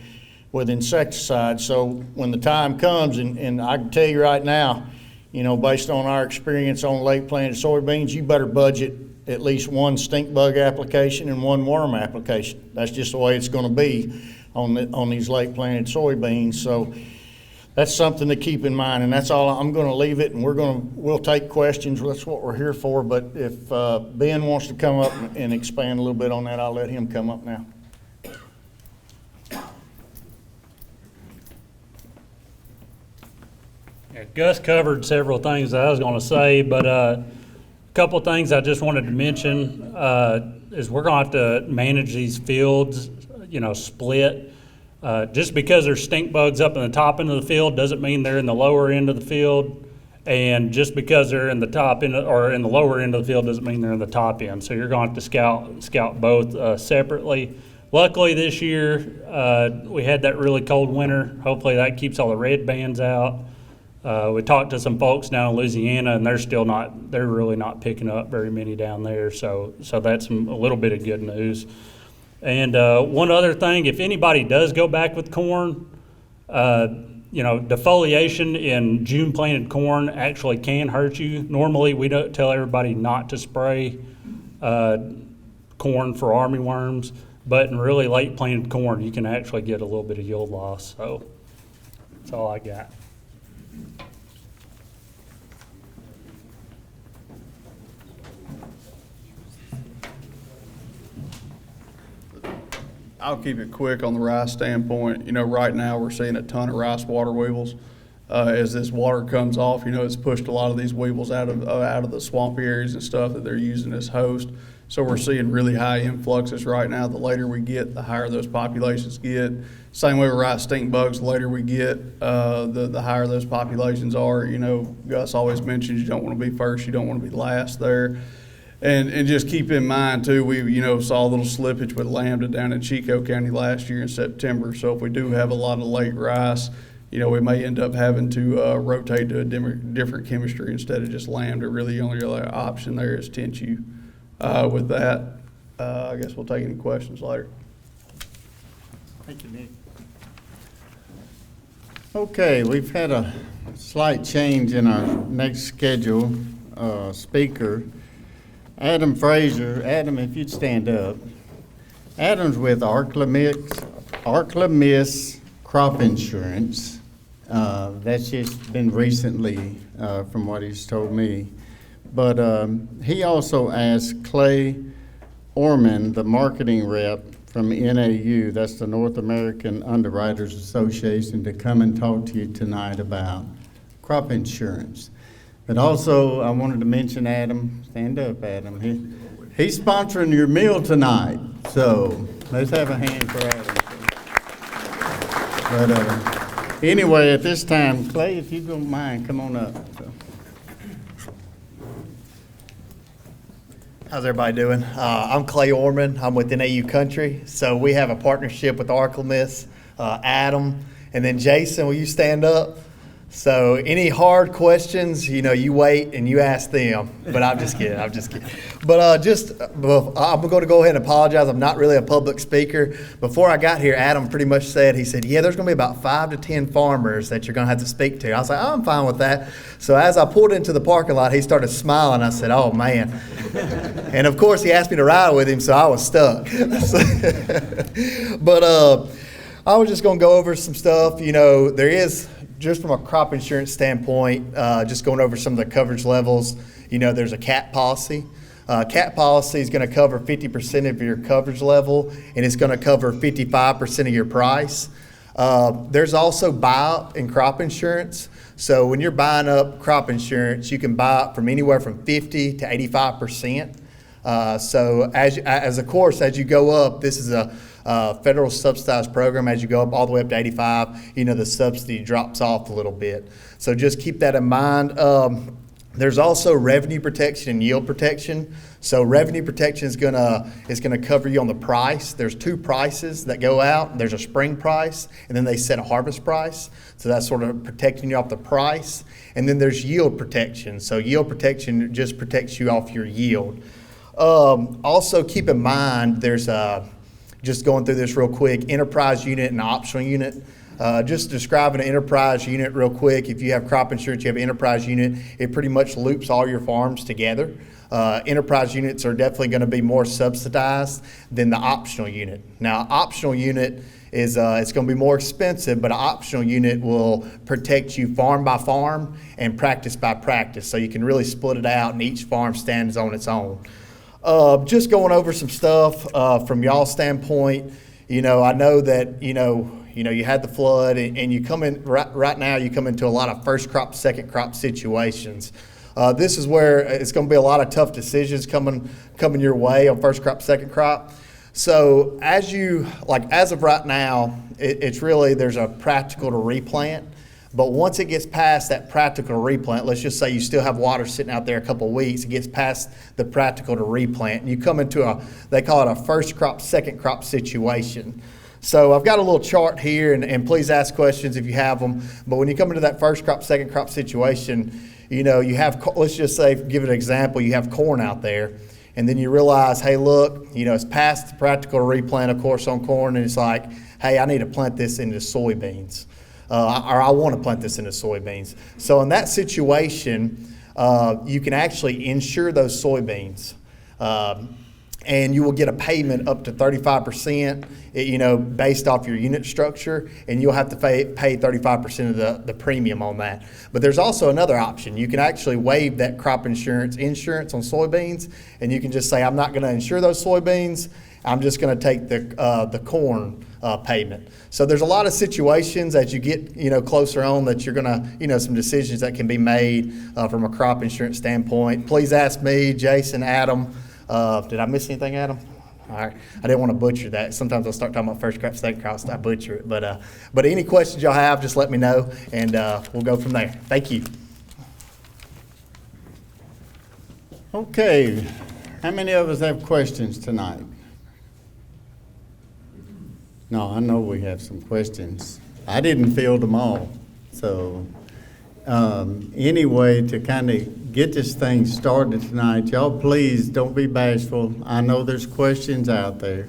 with insecticides. So when the time comes, and I can tell you right now, based on our experience on late planted soybeans, you better budget at least one stink bug application and one worm application. That's just the way it's going to be on these late planted soybeans. So that's something to keep in mind, and that's all. I'm going to leave it, and we'll take questions. That's what we're here for. But if Ben wants to come up and expand a little bit on that, I'll let him come up now. Yeah, Gus covered several things that I was going to say, but a couple of things I just wanted to mention is we're going to have to manage these fields, split. Just because there's stink bugs up in the top end of the field doesn't mean they're in the lower end of the field. And just because they're in the top end or in the lower end of the field doesn't mean they're in the top end. So you're going to have to scout both separately. Luckily this year, we had that really cold winter. Hopefully that keeps all the red bands out. We talked to some folks down in Louisiana, and they're really not picking up very many down there. So that's a little bit of good news. And one other thing, if anybody does go back with corn, defoliation in June planted corn actually can hurt you. Normally, we don't tell everybody not to spray corn for armyworms, but in really late planted corn, you can actually get a little bit of yield loss. So that's all I got. I'll keep it quick on the rice standpoint. Right now we're seeing a ton of rice water weevils. As this water comes off, it's pushed a lot of these weevils out of the swampy areas and stuff that they're using as host. So we're seeing really high influxes right now. The later we get, the higher those populations get. Same way with rice stink bugs. The later we get, the higher those populations are. Gus always mentions you don't want to be first, you don't want to be last there. And just keep in mind too, we saw a little slippage with lambda down in Chico County last year in September. So if we do have a lot of late rice, we may end up having to rotate to a different chemistry instead of just lambda. Really, the only other option there is tenchu. With that, I guess we'll take any questions later. Thank you, Nick. Okay, we've had a slight change in our next schedule speaker. Adam Frazier. Adam, if you'd stand up. Adam's with Arklamis Crop Insurance. That's just been recently, from what he's told me. But he also asked Clay Orman, the marketing rep from NAU, that's the North American Underwriters Association, to come and talk to you tonight about crop insurance. But also, I wanted to mention Adam. Stand up, Adam. He's sponsoring your meal tonight, so let's have a hand for Adam. But anyway, at this time, Clay, if you don't mind, come on up. So. How's everybody doing? I'm Clay Orman. I'm with NAU Country. So we have a partnership with Arklamis, Adam, and then Jason, will you stand up? So any hard questions, you wait and you ask them. But I'm just kidding. But I'm going to go ahead and apologize. I'm not really a public speaker. Before I got here, Adam pretty much said, yeah, there's going to be about 5 to 10 farmers that you're going to have to speak to. I was like, I'm fine with that. So as I pulled into the parking lot, he started smiling. I said, oh, man. And, of course, he asked me to ride with him, so I was stuck. But I was just going to go over some stuff. There is, just from a crop insurance standpoint, just going over some of the coverage levels, there's a CAT policy. CAT policy is going to cover 50% of your coverage level, and it's going to cover 55% of your price. There's also buyout in crop insurance. So when you're buying up crop insurance, you can buy it from anywhere from 50 to 85%. So as you go up, this is a federal subsidized program. As you go up all the way up to 85, the subsidy drops off a little bit. So just keep that in mind. There's also revenue protection and yield protection. So revenue protection is gonna cover you on the price. There's 2 prices that go out. There's a spring price, and then they set a harvest price. So that's sort of protecting you off the price. And then there's yield protection. So yield protection just protects you off your yield. Also keep in mind, there's just going through this real quick, enterprise unit and optional unit. Just describing an enterprise unit real quick. If you have crop insurance, you have an enterprise unit, it pretty much loops all your farms together. Enterprise units are definitely going to be more subsidized than the optional unit. Now, optional unit is it's going to be more expensive, but an optional unit will protect you farm by farm and practice by practice. So you can really split it out and each farm stands on its own. Just going over some stuff from y'all's standpoint. I know that, you had the flood and you come in, right now you come into a lot of first crop, second crop situations. This is where it's going to be a lot of tough decisions coming your way on first crop, second crop. So as of right now, it's really, there's a practical to replant. But once it gets past that practical to replant, let's just say you still have water sitting out there a couple of weeks, it gets past the practical to replant, and you come into they call it a first crop, second crop situation. So I've got a little chart here, and please ask questions if you have them. But when you come into that first crop, second crop situation, you have, let's just say, give it an example, you have corn out there, and then you realize, hey, look, it's past the practical replant, of course, on corn, and it's like, hey, I need to plant this into soybeans, or I want to plant this into soybeans. So in that situation, you can actually insure those soybeans, and you will get a payment up to 35%, based off your unit structure, and you'll have to pay 35% of the premium on that. But there's also another option. You can actually waive that crop insurance on soybeans, and you can just say, I'm not going to insure those soybeans. I'm just going to take the corn payment. So there's a lot of situations as you get closer on that you're going to some decisions that can be made from a crop insurance standpoint. Please ask me, Jason, Adam. Did I miss anything, Adam? All right. I didn't want to butcher that. Sometimes I'll start talking about first crop, second crop, I butcher it. But any questions y'all have, just let me know, and we'll go from there. Thank you. Okay, how many of us have questions tonight? No, I know we have some questions. I didn't field them all. So anyway, to kind of get this thing started tonight, y'all please don't be bashful. I know there's questions out there.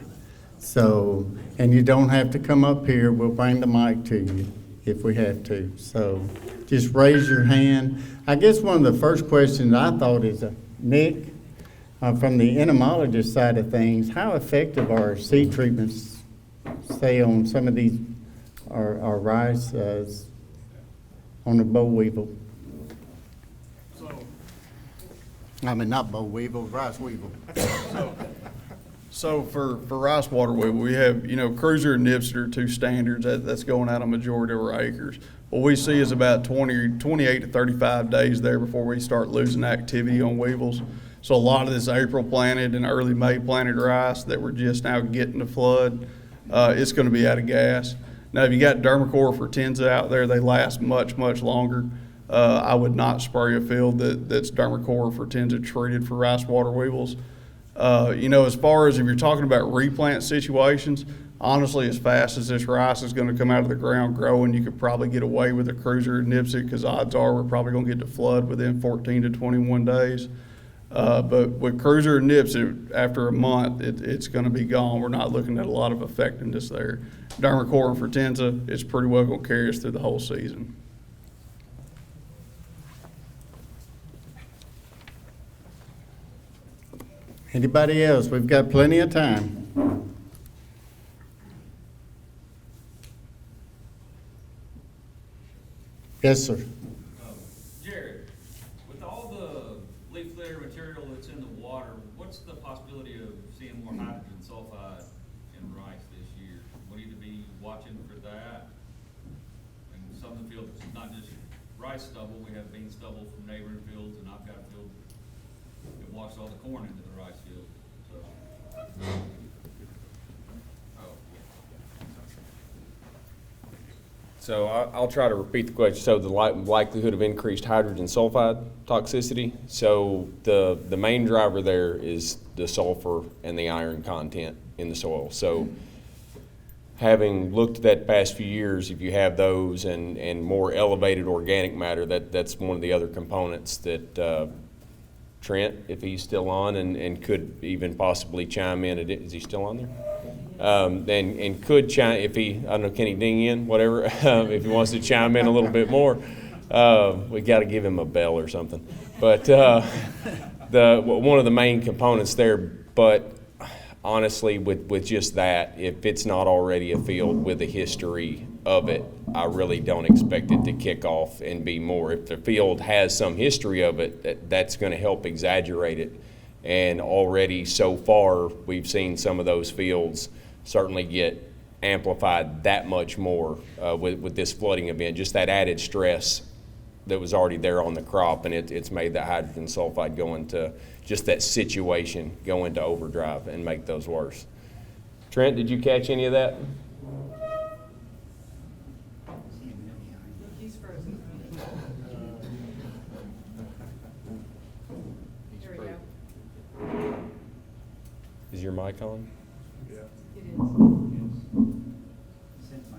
So, and you don't have to come up here. We'll bring the mic to you if we have to. So just raise your hand. I guess one of the first questions I thought is, Nick, from the entomologist side of things, how effective are seed treatments, say on some of these, our rice on the boll weevil? I mean, not boll weevil, rice weevil. So for rice water weevil, we have, Cruiser and Nipsit are two standards that's going out on majority of our acres. What we see is about 28 to 35 days there before we start losing activity on weevils. So a lot of this April planted and early May planted rice that we're just now getting to flood, it's going to be out of gas. Now, if you got Dermacora fortenza out there, they last much, much longer. I would not spray a field that's Dermacora fortenza treated for rice water weevils. As far as if you're talking about replant situations, honestly, as fast as this rice is going to come out of the ground growing, you could probably get away with a Cruiser and Nipsit, because odds are we're probably going to get to flood within 14 to 21 days. But with Cruiser and Nipsit, after a month, it's going to be gone. We're not looking at a lot of effectiveness there. Dermacora and fortenza, it's pretty well going to carry us through the whole season. Anybody else? We've got plenty of time. Yes, sir. Jared, with all the leaf litter material that's in the water, what's the possibility of seeing more hydrogen sulfide in rice this year? We need to be watching for that. And some of the fields, not just rice stubble, we have bean stubble from neighboring fields, and I've got a field that washed all the corn into the rice field. So. So I'll try to repeat the question. So the likelihood of increased hydrogen sulfide toxicity. So the main driver there is the sulfur and the iron content in the soil. So having looked at that past few years, if you have those and more elevated organic matter, that's one of the other components that Trent, if he's still on, and could even possibly chime in. Is he still on there? and could chime, if he, I don't know, can he ding in, whatever, if he wants to chime in a little bit more. We got to give him a bell or something. But one of the main components there, but honestly, with just that, if it's not already a field with a history of it, I really don't expect it to kick off and be more. If the field has some history of it, that's going to help exaggerate it. And already so far, we've seen some of those fields certainly get amplified that much more with this flooding event, just that added stress that was already there on the crop, and it's made that hydrogen sulfide go into just that situation, go into overdrive and make those worse. Trent, did you catch any of that? He's frozen. There we go. Is your mic on? It is.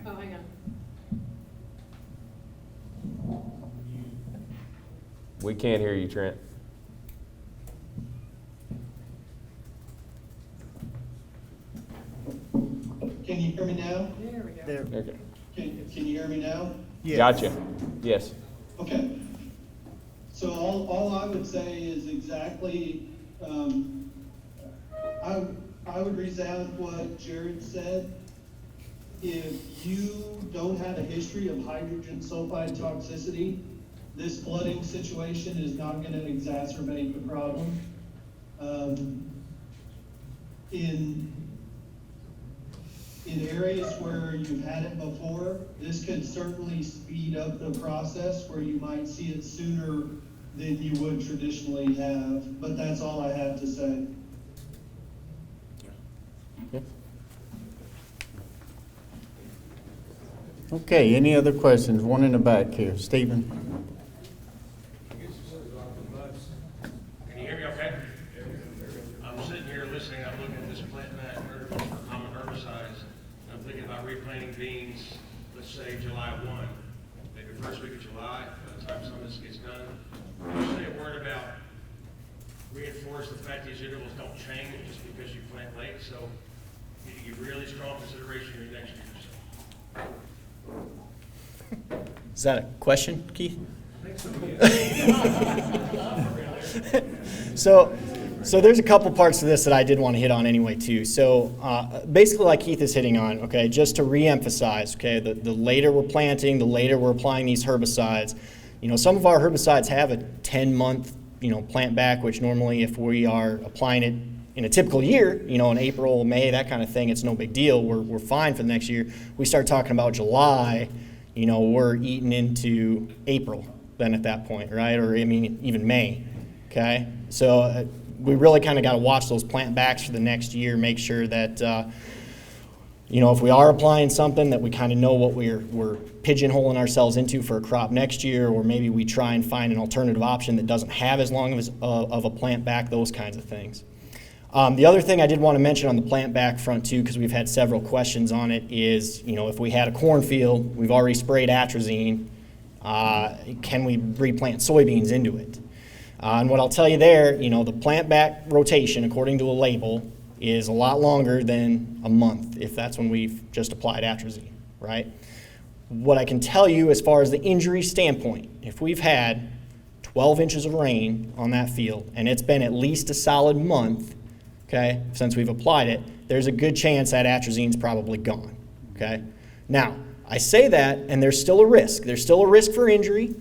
Oh, hang on. We can't hear you, Trent. Can you hear me now? There we go. Okay. Can you hear me now? Gotcha. Yes. Okay. So all I would say is exactly, I would resound what Jared said. If you don't have a history of hydrogen sulfide toxicity, this flooding situation is not going to exacerbate the problem. In areas where you've had it before, this could certainly speed up the process where you might see it sooner than you would traditionally have. But that's all I have to say. Okay, any other questions? One in the back here, Stephen. Can you hear me okay? I'm sitting here listening, I'm looking at this plant mat for common herbicides. I'm thinking about replanting beans, let's say July 1, maybe first week of July, by the time some of this gets done. Can you say a word about reinforce the fact these intervals don't change just because you plant late, so you need to give really strong consideration in your next year or so. Is that a question, Keith? So there's a couple parts to this that I did want to hit on anyway too. So basically like Keith is hitting on, okay, just to reemphasize, okay, the later we're planting, the later we're applying these herbicides. You know, some of our herbicides have a 10-month, plant back, which normally if we are applying it in a typical year, in April, May, that kind of thing, it's no big deal. We're fine for the next year. We start talking about July, we're eating into April then at that point, right? Or even May, okay? So we really kind of got to watch those plant backs for the next year, make sure that, if we are applying something that we kind of know what we're pigeonholing ourselves into for a crop next year, or maybe we try and find an alternative option that doesn't have as long of a plant back, those kinds of things. The other thing I did want to mention on the plant back front too, because we've had several questions on it, is if we had a cornfield, we've already sprayed atrazine, can we replant soybeans into it? And what I'll tell you there, the plant back rotation, according to a label, is a lot longer than a month if that's when we've just applied atrazine, right? What I can tell you as far as the injury standpoint, if we've had 12 inches of rain on that field and it's been at least a solid month, okay, since we've applied it, there's a good chance that atrazine's probably gone, okay? Now, I say that, and there's still a risk. There's still a risk for injury,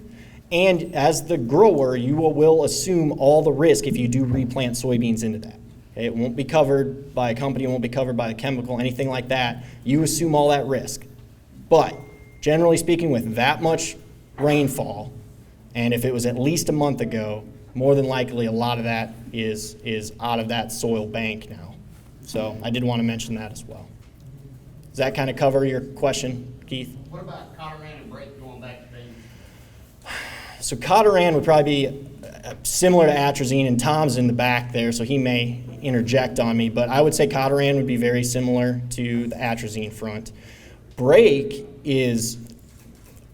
and as the grower, you will assume all the risk if you do replant soybeans into that. Okay? It won't be covered by a company, it won't be covered by a chemical, anything like that. You assume all that risk. But, generally speaking, with that much rainfall, and if it was at least a month ago, more than likely a lot of that is out of that soil bank now. So I did want to mention that as well. Does that kind of cover your question, Keith? What about Cotaran and Brake going back to beans? So Cotaran would probably be similar to atrazine, and Tom's in the back there, so he may interject on me, but I would say Cotaran would be very similar to the atrazine front. Brake is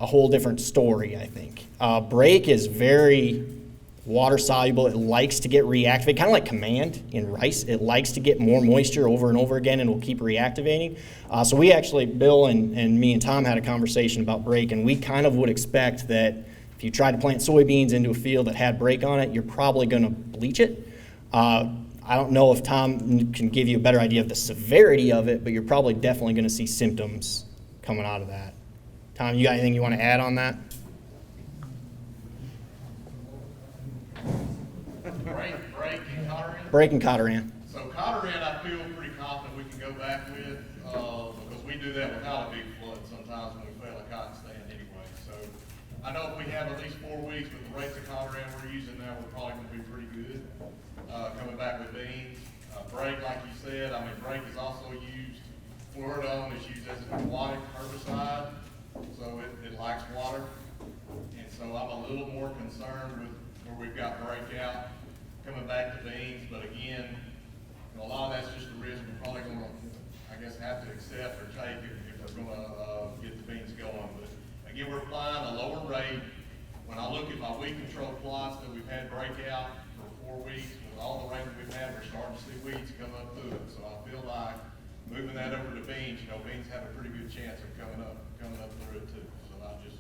a whole different story, I think. Brake is very water soluble. It likes to get reactivated, kind of like command in rice. It likes to get more moisture over and over again and will keep reactivating. So we actually, Bill and me and Tom had a conversation about brake, and we kind of would expect that if you tried to plant soybeans into a field that had brake on it, you're probably going to bleach it. I don't know if Tom can give you a better idea of the severity of it, but you're probably definitely going to see symptoms coming out of that. Tom, you got anything you want to add on that? Brake and Cottaran. Brake and Cottaran. So Cottaran, I feel pretty confident we can go back with, because we do that without a big flood sometimes when we fail a cotton stand anyway. So I know if we have at least 4 weeks with the rates of Cottaran we're using now, we're probably going to be pretty good. Coming back with beans. Brake, like you said, I mean, brake is also used, fluoridone is used as an aquatic herbicide, so it likes water. And so I'm a little more concerned with where we've got brake out, coming back to beans, but again, you know, a lot of that's just a risk we're probably gonna, I guess, have to accept or take if we're gonna get the beans going. But again, we're applying a lower rate. When I look at my weed control plots that we've had break out for 4 weeks, with all the rain that we've had, we're starting to see weeds come up through it. So I feel like moving that over to beans, you know, beans have a pretty good chance of coming up through it too. So I just,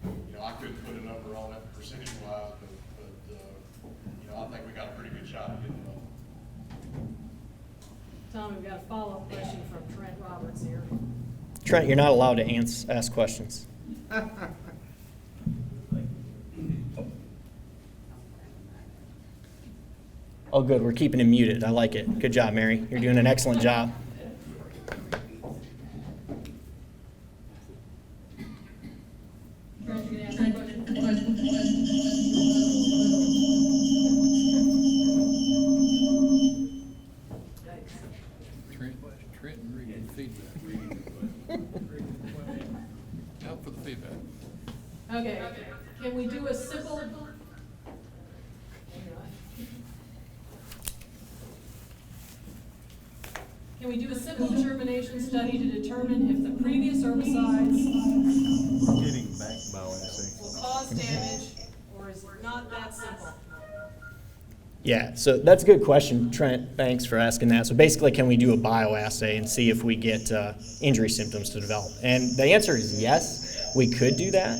you know, I couldn't put a number on it percentage wise, but you know, I think we got a pretty good shot at getting them up. Tom, we've got a follow-up question from Trent Roberts here. Trent, you're not allowed to ask questions. Oh, good. We're keeping him muted. I like it. Good job, Mary. You're doing an excellent job. Trent, you gonna ask a question? Trent and Reed, feedback. Out for the feedback. Okay, can we do a simple? Can we do a simple determination study to determine if the previous herbicides will cause damage, or is it not that simple? Yeah, so that's a good question, Trent. Thanks for asking that. So basically, can we do a bioassay and see if we get injury symptoms to develop? And the answer is yes, we could do that.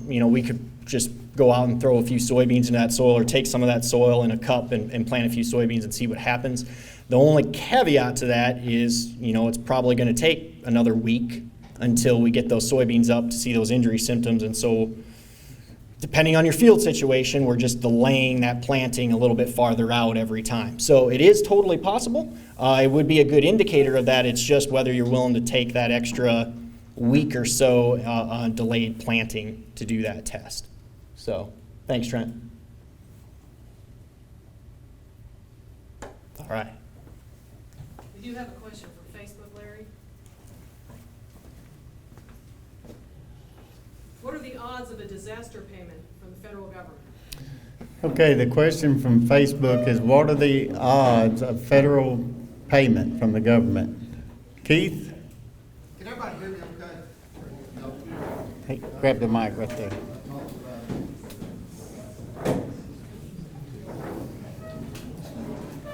You know, we could just go out and throw a few soybeans into that soil, or take some of that soil in a cup and plant a few soybeans and see what happens. The only caveat to that is, you know, it's probably going to take another week until we get those soybeans up to see those injury symptoms. And so depending on your field situation, we're just delaying that planting a little bit farther out every time. So it is totally possible. It would be a good indicator of that. It's just whether you're willing to take that extra week or so delayed planting to do that test. So thanks, Trent. All right. We do have a question from Facebook, Larry. What are the odds of a disaster payment from the federal government? Okay, the question from Facebook is, what are the odds of federal payment from the government? Keith? Can everybody hear me okay? Hey, grab the mic right there.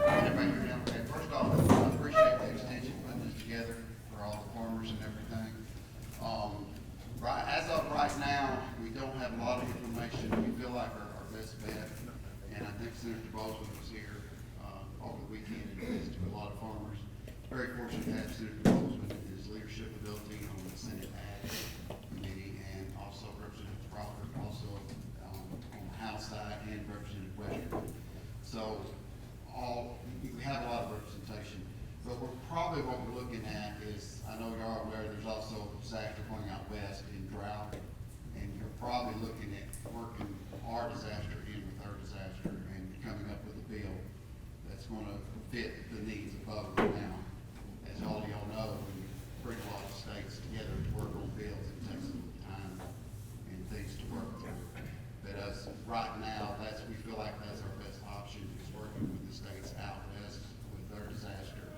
Everybody hear me okay? First off, I appreciate the extension putting this together for all the farmers and everything. As of right now, we don't have a lot of information. We feel like our best bet, and I think Senator Baldwin was here over the weekend and visited with a lot of farmers. Very fortunate to have Senator Baldwin and his leadership ability on the Senate Ag Committee, and also Representative Crawford, also on the House side, and Representative Western. So we have a lot of representation, but probably what we're looking at is, I know you are aware, there's also disaster going out west in drought, and you're probably looking at working our disaster in with our disaster and coming up with a bill that's going to fit the needs of both. Now, as all of y'all know, when you bring a lot of states together to work on bills, it takes a little time and things to work through. But us right now, we feel like that's our best option, is working with the states out west with their disaster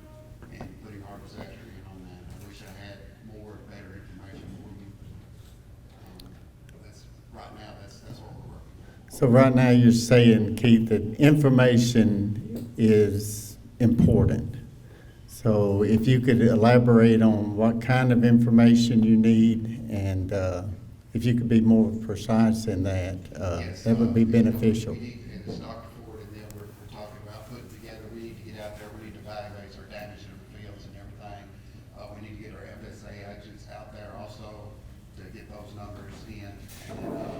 and putting our disaster in on that. I wish I had more and better information for you. But right now, that's what we're working with. So right now you're saying, Keith, that information is important. So if you could elaborate on what kind of information you need, and if you could be more precise in that, that would be beneficial. And it's Dr. Ford, and then we're talking about putting together, we need to get out there, we need to evaluate our damage in the fields and everything. We need to get our FSA agents out there also to get those numbers in. And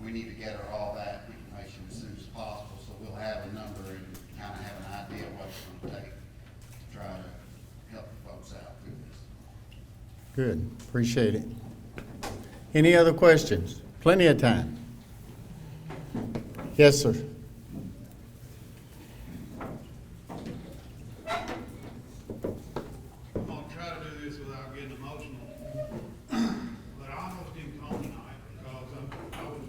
we need to gather all that information as soon as possible, so we'll have a number and kind of have an idea of what it's going to take to try to help folks out through this. Good, appreciate it. Any other questions? Plenty of time. Yes, sir. I'm gonna try to do this without getting emotional, but I almost didn't come tonight because I was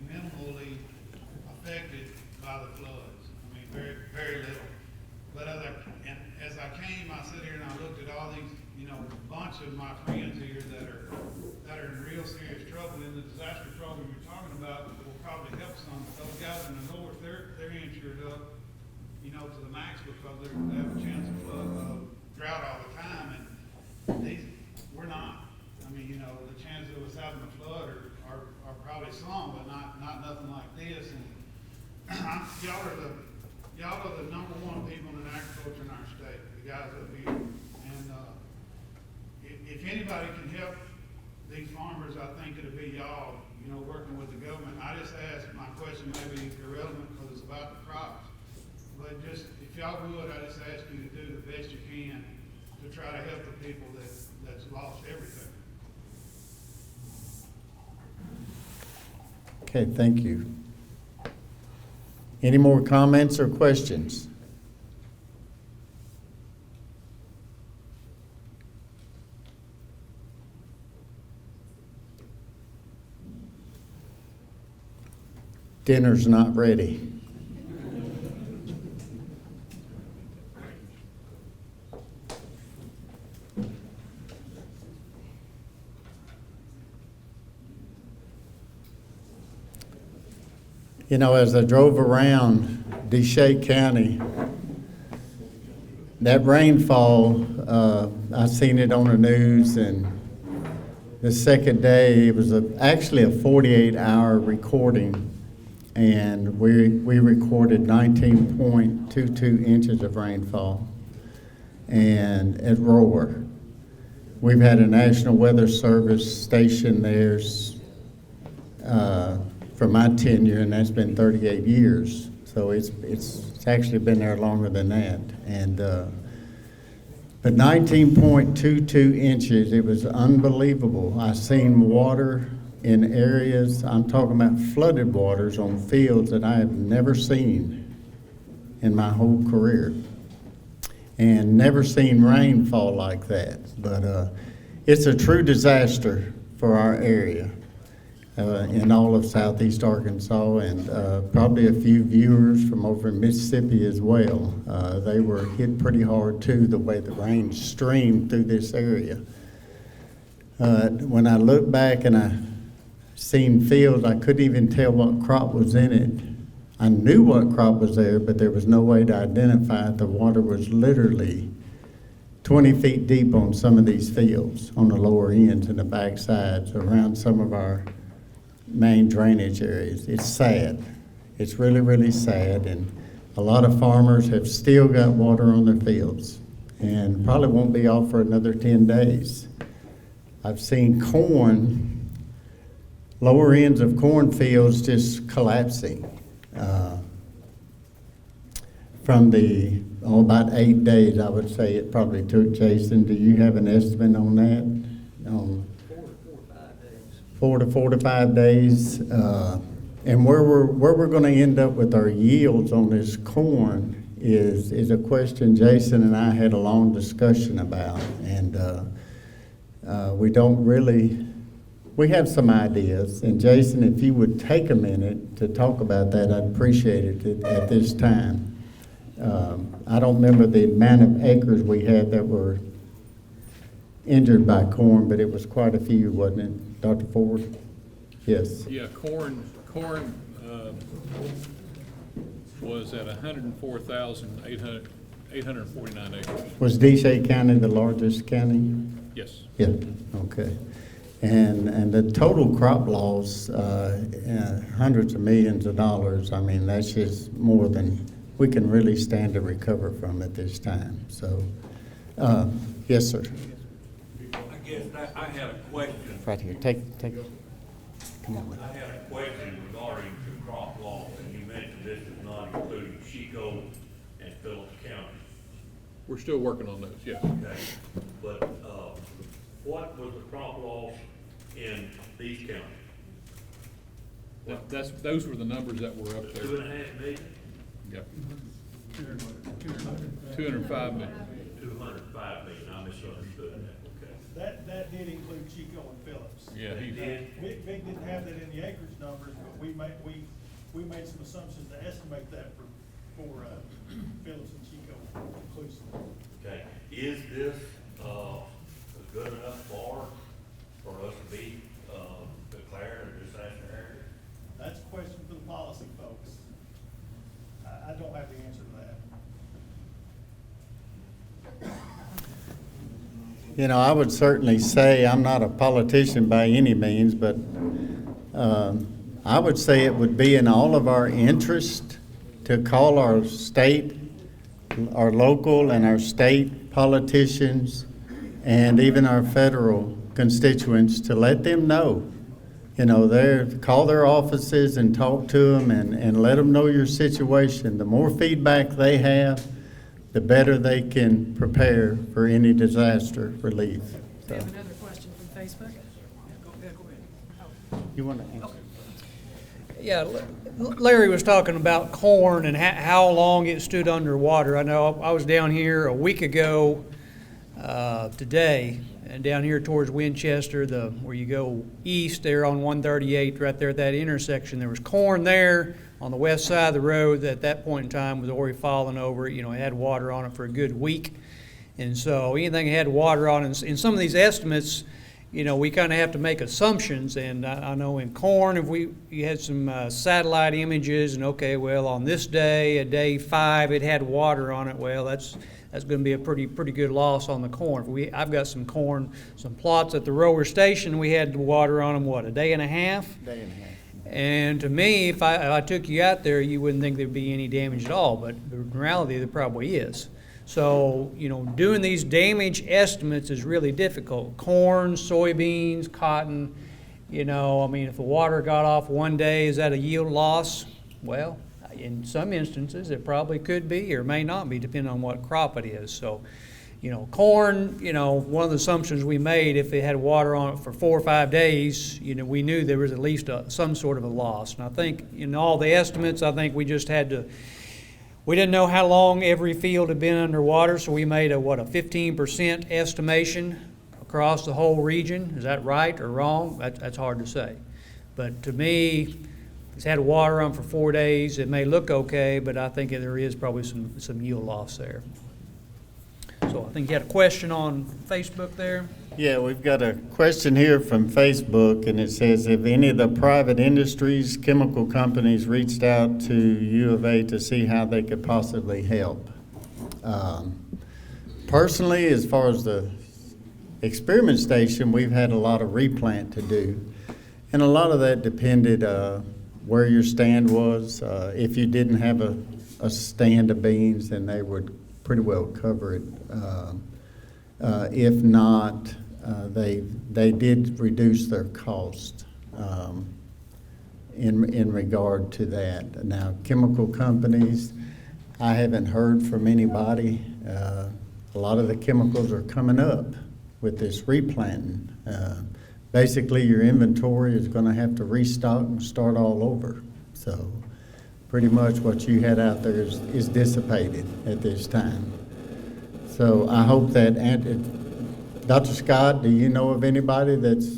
minimally affected by the floods. I mean, very, very little. But as I came, I sat here and I looked at all these, bunch of my friends here that are in real serious trouble, and the disaster trouble you're talking about will probably help some. Those guys in the north, they're insured up, to the max because they have a chance of drought all the time, and we're not. I mean, the chances of us having a flood are probably some, but not nothing like this. And y'all are the number one people in agriculture in our state, the guys up here. And if anybody can help these farmers, I think it'll be y'all, working with the government. I just asked, my question may be irrelevant because it's about the crops. But just, if y'all would, I just ask you to do the best you can to try to help the people that's lost everything. Okay, thank you. Any more comments or questions? Dinner's not ready. As I drove around Desha County, that rainfall, I seen it on the news, and the second day, it was actually a 48-hour recording, and we recorded 19.22 inches of rainfall, and at Rohwer. We've had a National Weather Service station there for my tenure, and that's been 38 years. So it's actually been there longer than that. And but 19.22 inches, it was unbelievable. I seen water in areas, I'm talking about flooded waters on fields that I have never seen in my whole career. And never seen rainfall like that. But it's a true disaster for our area. In all of southeast Arkansas, and probably a few viewers from over in Mississippi as well. They were hit pretty hard too, the way the rain streamed through this area. When I look back and I seen fields, I couldn't even tell what crop was in it. I knew what crop was there, but there was no way to identify it. The water was literally 20 feet deep on some of these fields, on the lower ends and the back sides, around some of our main drainage areas. It's sad. It's really, really sad, and a lot of farmers have still got water on their fields and probably won't be off for another 10 days. I've seen corn, lower ends of cornfields just collapsing from about 8 days, I would say it probably took. Jason, do you have an estimate on that? 4 to 5 days, and where we're going to end up with our yields on this corn is a question Jason and I had a long discussion about, and we have some ideas. And Jason, if you would take a minute to talk about that, I'd appreciate it at this time. I don't remember the amount of acres we had that were injured by corn, but it was quite a few, wasn't it? Dr. Ford? Yes. Yeah, corn was at 104,849 acres. Was Desha County the largest county? Yes. Yeah, okay. And the total crop loss, hundreds of millions of dollars, I mean, that's just more than we can really stand to recover from at this time. So, yes, sir. I guess I had a question. Right here, take, come on. I had a question regarding the crop loss, and you mentioned this is not including Chico and Phillips County. We're still working on those, yes. Okay, but what was the crop loss in these counties? Those were the numbers that were up there. 2.5 million? Yep. 205 million. 205 million, I misunderstood that, okay. That did include Chico and Phillips. Yeah, he did. Vic didn't have that in the acreage numbers, but we made some assumptions to estimate that for Phillips and Chico inclusive. Okay, is this good enough for us to be declared a disaster area? That's a question for the policy folks. I don't have the answer to that. You know, I would certainly say, I'm not a politician by any means, but I would say it would be in all of our interest to call our state, our local and our state politicians, and even our federal constituents to let them know. You know, call their offices and talk to them and let them know your situation. The more feedback they have, the better they can prepare for any disaster relief. We have another question from Facebook. Go ahead. You want to answer? Yeah, Larry was talking about corn and how long it stood underwater. I know I was down here a week ago today, and down here towards Winchester, where you go east there on 138, right there at that intersection, there was corn there on the west side of the road that at that point in time was already falling over. You know, it had water on it for a good week. And so anything that had water on it, in some of these estimates, you know, we kind of have to make assumptions. And I know in corn, if you had some satellite images, and okay, well, on this day, at day 5, it had water on it. Well, that's going to be a pretty good loss on the corn. I've got some corn, some plots at the Rohwer station. We had water on them, what, a day and a half? Day and a half. And to me, if I took you out there, you wouldn't think there'd be any damage at all. But in reality, there probably is. So, you know, doing these damage estimates is really difficult. Corn, soybeans, cotton, you know, I mean, if the water got off one day, is that a yield loss? Well, in some instances, it probably could be or may not be, depending on what crop it is. So, you know, corn, you know, one of the assumptions we made, if it had water on it for 4 or 5 days, you know, we knew there was at least some sort of a loss. And I think in all the estimates, I think we just had to, we didn't know how long every field had been underwater, so we made a 15% estimation across the whole region. Is that right or wrong? That's hard to say. But to me, it's had water on for 4 days. It may look okay, but I think there is probably some yield loss there. So I think you had a question on Facebook there. Yeah, we've got a question here from Facebook, and it says, have any of the private industries, chemical companies reached out to U of A to see how they could possibly help? Personally, as far as the experiment station, we've had a lot of replant to do. And a lot of that depended where your stand was. If you didn't have a stand of beans, then they would pretty well cover it. If not, they did reduce their cost in regard to that. Now, chemical companies, I haven't heard from anybody. A lot of the chemicals are coming up with this replanting. Basically, your inventory is going to have to restock and start all over. So pretty much what you had out there is dissipated at this time. So I hope that, Dr. Scott, do you know of anybody that's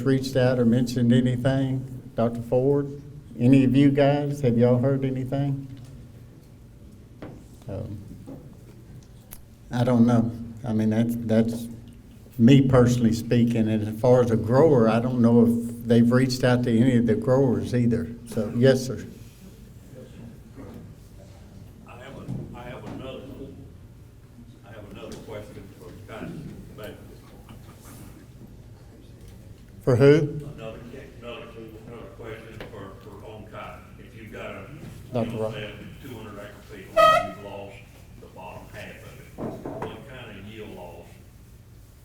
reached out or mentioned anything? Dr. Ford, any of you guys, have y'all heard anything? I don't know. I mean, that's me personally speaking. And as far as a grower, I don't know if they've reached out to any of the growers either. So, yes, sir. I have another question for cotton. For who? Another question for on cotton. If you've got a, Dr. Rock. 200 acre field, you've lost the bottom half of it. What kind of yield loss,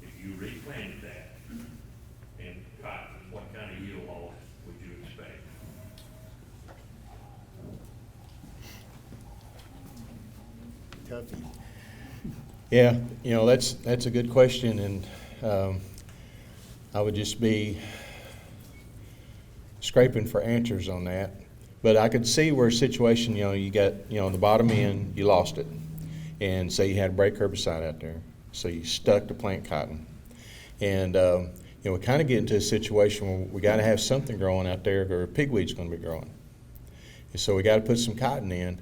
if you replanted that in cotton, what kind of yield loss would you expect? Yeah, you know, that's a good question, and I would just be scraping for answers on that. But I could see where a situation, you know, you got, you know, the bottom end, you lost it. And say you had break herbicide out there. So you stuck to plant cotton. And, you know, we kind of get into a situation where we got to have something growing out there or pigweed's going to be growing. And so we got to put some cotton in.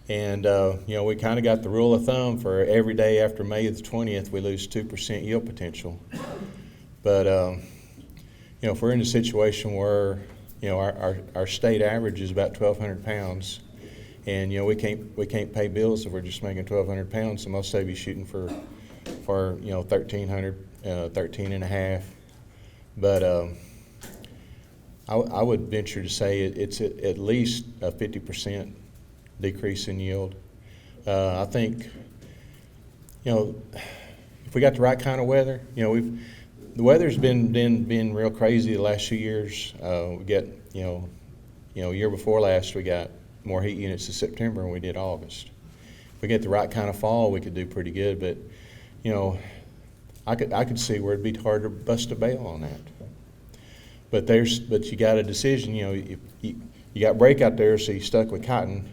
And, you know, we kind of got the rule of thumb for every day after May the 20th, we lose 2% yield potential. But, you know, if we're in a situation where, you know, our state average is about 1,200 pounds, and, you know, we can't pay bills if we're just making 1,200 pounds, so most of you shooting for you know, 1,300, 13 and a half. But I would venture to say it's at least a 50% decrease in yield. I think, you know, if we got the right kind of weather, you know, the weather's been real crazy the last few years. We got, you know, year before last we got more heat units in September than we did August. If we get the right kind of fall, we could do pretty good. But, you know, I could see where it'd be hard to bust a bail on that. But you got a decision. You know, you got break out there, so you stuck with cotton,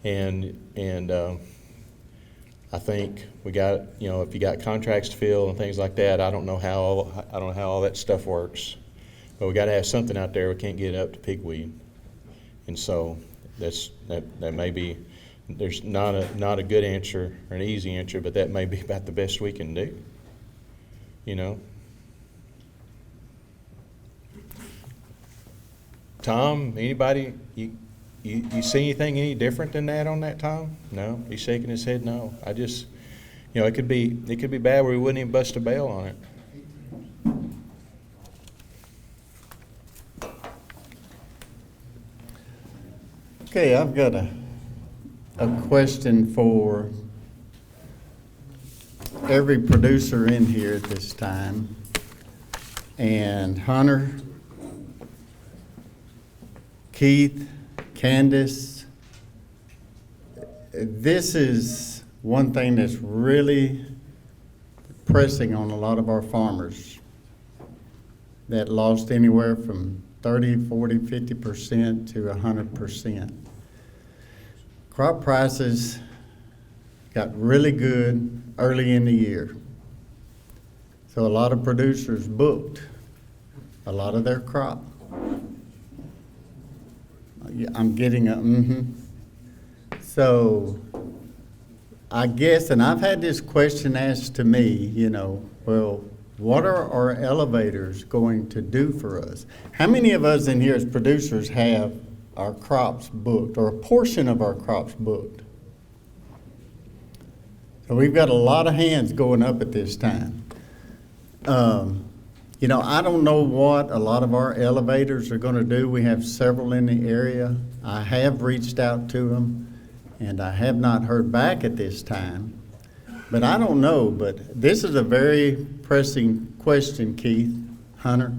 and I think we got, you know, if you got contracts to fill and things like that, I don't know how all that stuff works, but we got to have something out there. We can't get it up to pigweed, and so that may be, there's not a good answer or an easy answer, but that may be about the best we can do. You know, Tom, anybody, you see anything any different than that on that, Tom? No, he's shaking his head no. I just, you know, it could be bad where we wouldn't even bust a bail on it. Okay, I've got a question for every producer in here at this time. And Hunter, Keith, Candace, this is one thing that's really pressing on a lot of our farmers that lost anywhere from 30, 40, 50% to 100%. Crop prices got really good early in the year. So a lot of producers booked a lot of their crop. I'm getting a So I guess, and I've had this question asked to me, you know, well, what are our elevators going to do for us? How many of us in here as producers have our crops booked, or a portion of our crops booked? So we've got a lot of hands going up at this time. You know, I don't know what a lot of our elevators are going to do. We have several in the area. I have reached out to them, and I have not heard back at this time. But I don't know, but this is a very pressing question, Keith, Hunter,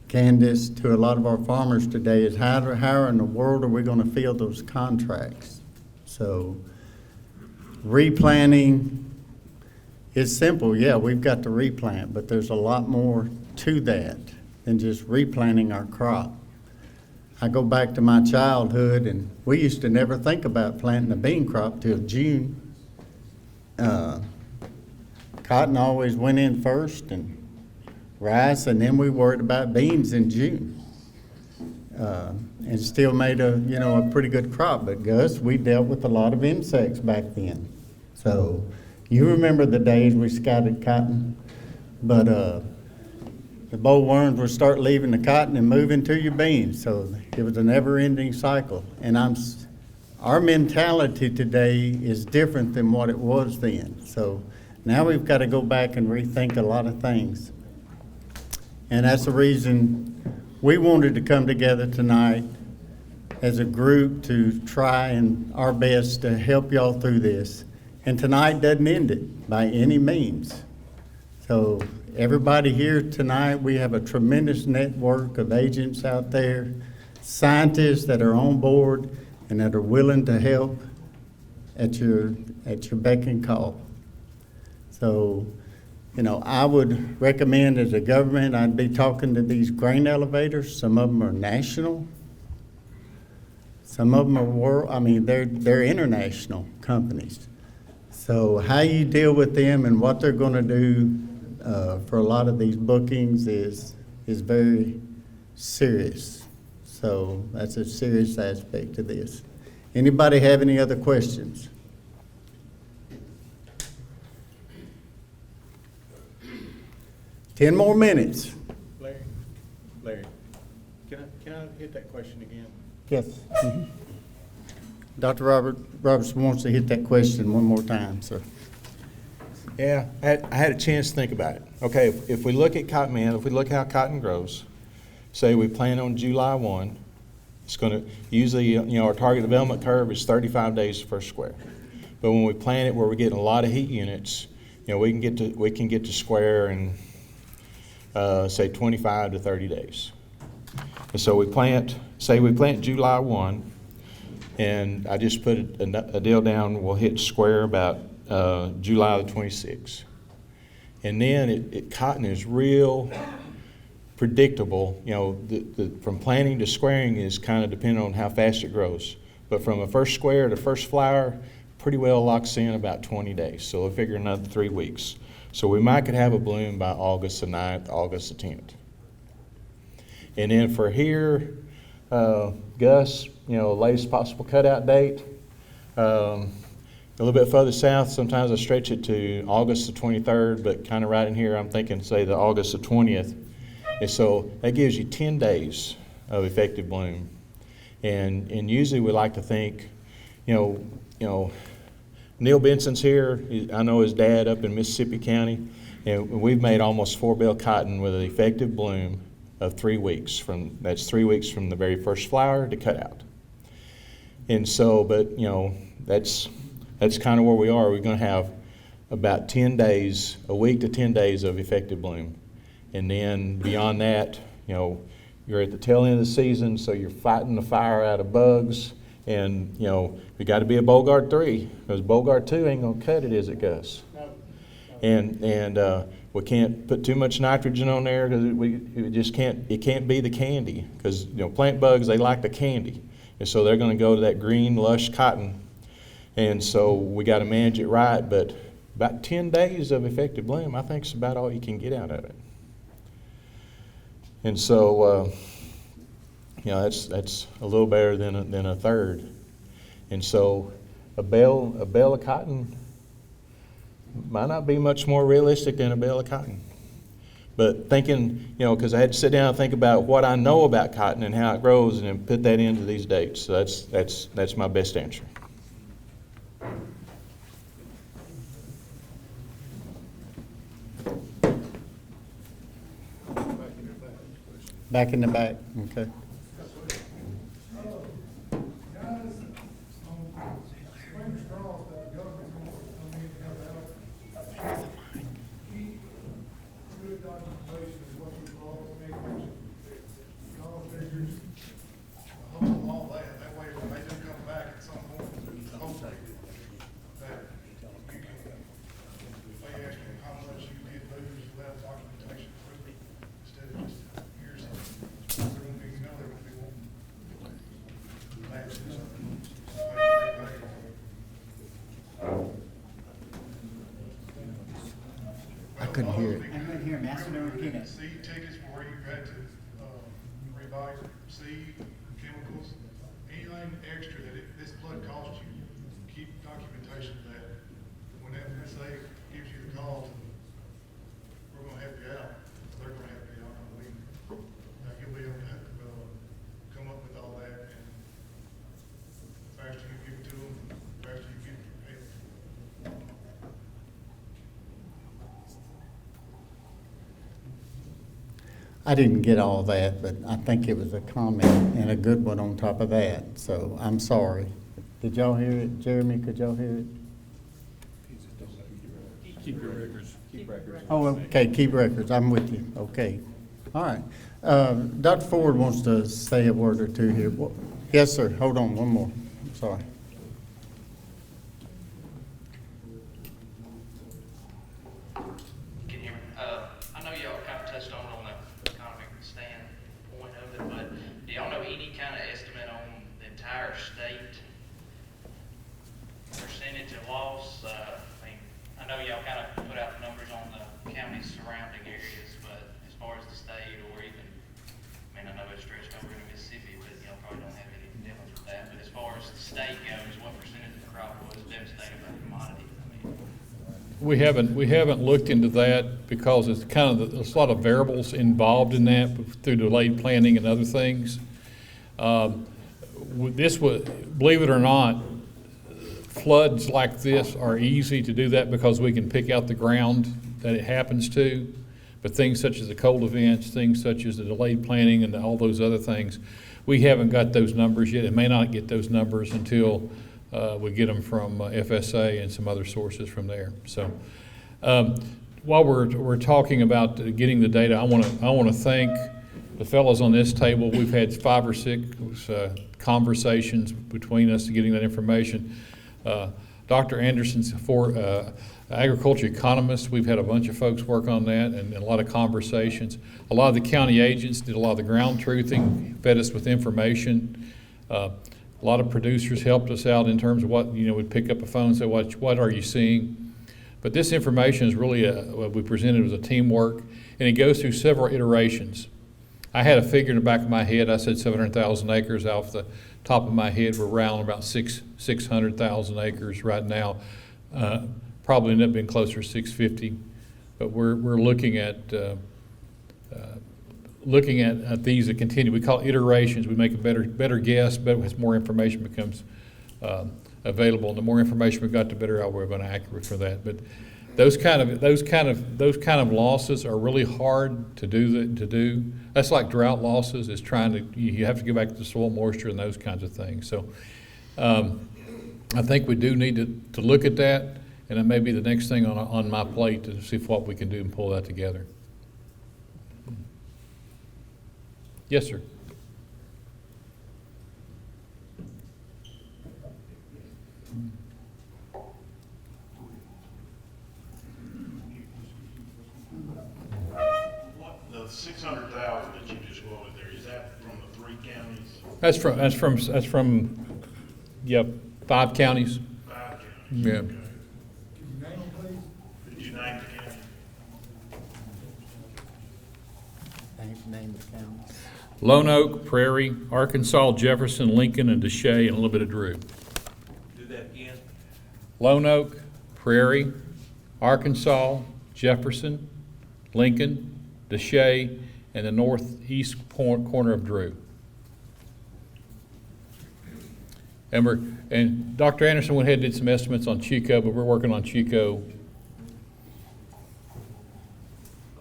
Candace, to a lot of our farmers today, is how in the world are we going to fill those contracts? So replanting is simple. Yeah, we've got to replant, but there's a lot more to that than just replanting our crop. I go back to my childhood, and we used to never think about planting a bean crop till June. Cotton always went in first, and rice, and then we worried about beans in June. And still made a pretty good crop. But Gus, we dealt with a lot of insects back then. So you remember the days we scouted cotton? But the bollworms would start leaving the cotton and moving to your beans. So it was a never-ending cycle. And our mentality today is different than what it was then. So now we've got to go back and rethink a lot of things. And that's the reason we wanted to come together tonight as a group to try and our best to help y'all through this. And tonight doesn't end it by any means. So everybody here tonight, we have a tremendous network of agents out there, scientists that are on board and that are willing to help at your beck and call. So, you know, I would recommend as a government, I'd be talking to these grain elevators. Some of them are national. Some of them are they're international companies. So how you deal with them and what they're going to do for a lot of these bookings is very serious. So that's a serious aspect to this. Anybody have any other questions? Ten more minutes. Larry, can I hit that question again? Yes. Mm-hmm. Dr. Robertson wants to hit that question one more time, sir. Yeah, I had a chance to think about it. Okay, if we look at cotton, if we look how cotton grows, say we plant on July 1, it's going to usually, our target development curve is 35 days per square. But when we plant it where we're getting a lot of heat units, we can get to square in say 25 to 30 days. And so we plant July 1, and I just put a deal down, we'll hit square about July the 26th. And then cotton is real predictable. From planting to squaring is kind of dependent on how fast it grows. But from a first square to first flower, pretty well locks in about 20 days. So we'll figure another 3 weeks. So we could have a bloom by August the 9th, August the 10th. And then for here, Gus, latest possible cutout date. A little bit further south, sometimes I stretch it to August the 23rd, but kind of right in here, I'm thinking, say, the August the 20th. And so that gives you 10 days of effective bloom. And usually we like to think, Neil Benson's here. I know his dad up in Mississippi County, and we've made almost 4 bale cotton with an effective bloom of 3 weeks. That's 3 weeks from the very first flower to cutout. And so, but that's kind of where we are. We're going to have about 10 days, a week to 10 days of effective bloom. And then beyond that, you're at the tail end of the season, so you're fighting the fire out of bugs. And, we got to be a Bogart 3, because Bogart 2 ain't going to cut it, is it, Gus? No. And we can't put too much nitrogen on there, because it can't be the candy. Because, plant bugs, they like the candy. And so they're going to go to that green, lush cotton. And so we got to manage it right, but about 10 days of effective bloom, I think is about all you can get out of it. And so, that's a little better than a third. And so a bale of cotton might not be much more realistic than a bale of cotton. But thinking, because I had to sit down and think about what I know about cotton and how it grows, and then put that into these dates. So that's my best answer. Back in the back, okay. couldn't hear it. I couldn't hear him. Ask him to repeat it. Seed tickets for where you've had to rebuy seed, chemicals, anything extra that this flood cost you, keep documentation of that. When that SA gives you the call, we're going to have I didn't get all that, but I think it was a comment and a good one on top of that, so I'm sorry. Did y'all hear it? Jeremy, could y'all hear it? Keep your records. Keep records. Oh, okay, keep records, I'm with you, okay. All right. Dr. Ford wants to say a word or two here. Yes, sir, hold on, one more, I'm sorry. Can you hear me? I know y'all kind of touched on it on the economic standpoint of it, but do y'all know any kind of estimate on the entire state percentage of loss? I know y'all kind of put out the numbers on the counties surrounding areas, but as far as the state or even, I know it's stretched over into Mississippi, but y'all probably don't have any dealings with that. But as far as the state goes, what percentage of the crop was devastated by the commodity? We haven't looked into that because it's kind of, there's a lot of variables involved in that through delayed planning and other things. This was, believe it or not, floods like this are easy to do that because we can pick out the ground that it happens to. But things such as the cold events, things such as the delayed planning and all those other things, we haven't got those numbers yet. It may not get those numbers until we get them from FSA and some other sources from there. So while we're talking about getting the data, I want to thank the fellows on this table. We've had 5 or 6 conversations between us to getting that information. Dr. Anderson's for agriculture economists. We've had a bunch of folks work on that and a lot of conversations. A lot of the county agents did a lot of the ground truthing, fed us with information. A lot of producers helped us out in terms of what, would pick up a phone and say, what are you seeing? But this information is really, what we presented as a teamwork, and it goes through several iterations. I had a figure in the back of my head. I said 700,000 acres. Off the top of my head, we're around about 600,000 acres right now. Probably end up being closer to 650, but we're looking at these that continue. We call it iterations. We make a better guess, but as more information becomes available, and the more information we got, the better we're going to accurate for that. But those kind of losses are really hard to do. That's like drought losses. Is you have to go back to the soil moisture and those kinds of things. So I think we do need to look at that, and it may be the next thing on my plate to see what we can do and pull that together. Yes, sir. The 600,000 that you just quoted there, is that from the 3 counties? That's from 5 counties. 5 counties. Yeah. Okay. Could you name the county? Name the county. Lone Oak, Prairie, Arkansas, Jefferson, Lincoln, and Desha, and a little bit of Drew. Do that again. Lone Oak, Prairie, Arkansas, Jefferson, Lincoln, Desha, and the northeast corner of Drew. And Dr. Anderson went ahead and did some estimates on Chico, but we're working on Chico.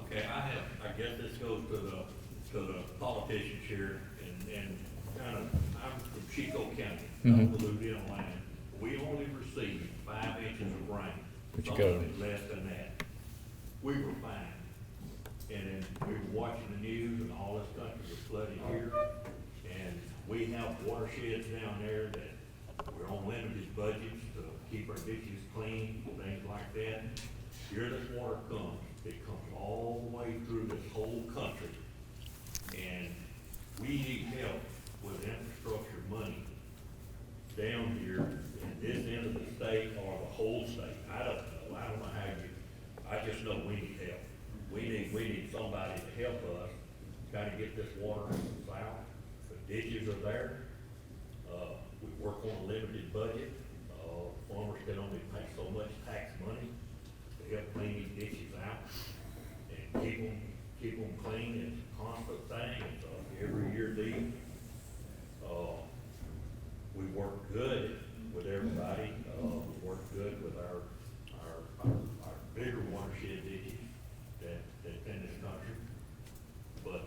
Okay, I guess this goes to the politicians here, and kind of, I'm from Chico County, Mhm. the Louisiana line. We only received 5 inches of rain. But you Some got of it. it less than that. We were fine. And then we were watching the news and all this country was flooded here. And we have watersheds down there that we're on limited budgets to keep our ditches clean, things like that. Here this water comes, it comes all the way through this whole country. And we need help with infrastructure money down here in this end of the state or the whole state. I don't know how I just know we need help. We need somebody to help us kind of get this water south. The ditches are there. We work on a limited budget. Farmers can only pay so much tax money to help clean these ditches out and keep them clean. It's a constant thing. It's every year deal. We work good with everybody. We work good with our bigger watershed ditches that's in this country. But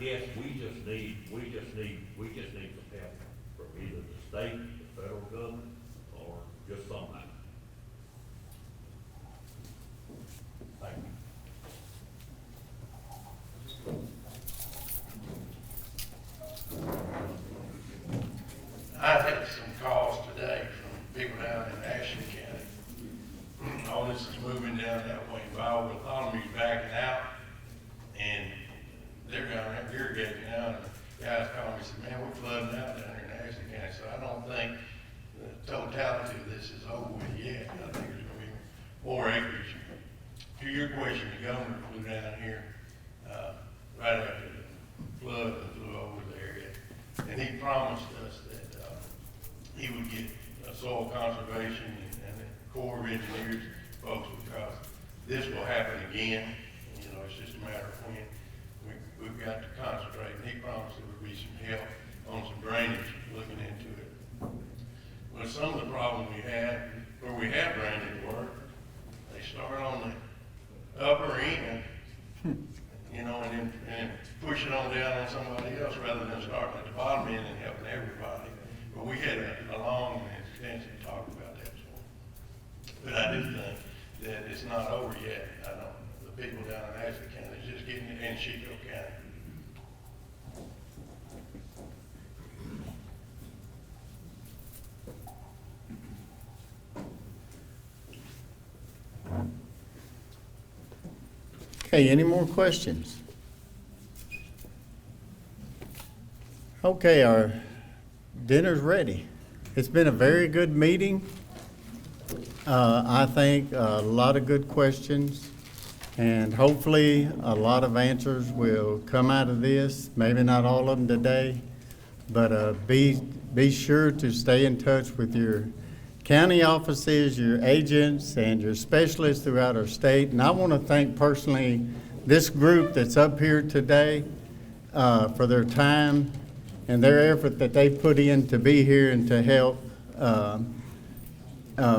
guess we just need some help from either the state, the federal government, or just somebody. Thank you. I had some calls today from people down in Ashley County. All this is moving down that way. Bio economy's backing out, and they're down there irrigating now. And the guys called me and said, "Man, we're flooding out down here in Ashley County." So I don't think the totality of this is over with yet. I think there's going to be more acreage. To your question, the governor flew down here right after the flood and flew over the area, and he promised us that he would get soil conservation and the Corps of Engineers folks, because this will happen again. You know, it's just a matter of when. We've got to concentrate, and he promised there would be some help on some drainage, looking into it. Well, some of the problem we had, where we have drainage work, they start on the upper end, you know, and push it on down on somebody else rather than starting at the bottom end and helping everybody. But we had a long and extensive talk about that. But I do think that it's not over yet. I don't. The people down in Ashley County is just getting it in Chico County. Okay, any more questions? Okay, our dinner's ready. It's been a very good meeting. I think a lot of good questions, and hopefully a lot of answers will come out of this. Maybe not all of them today, but be sure to stay in touch with your county offices, your agents, and your specialists throughout our state. And I want to thank personally this group that's up here today for their time and their effort that they put in to be here and to help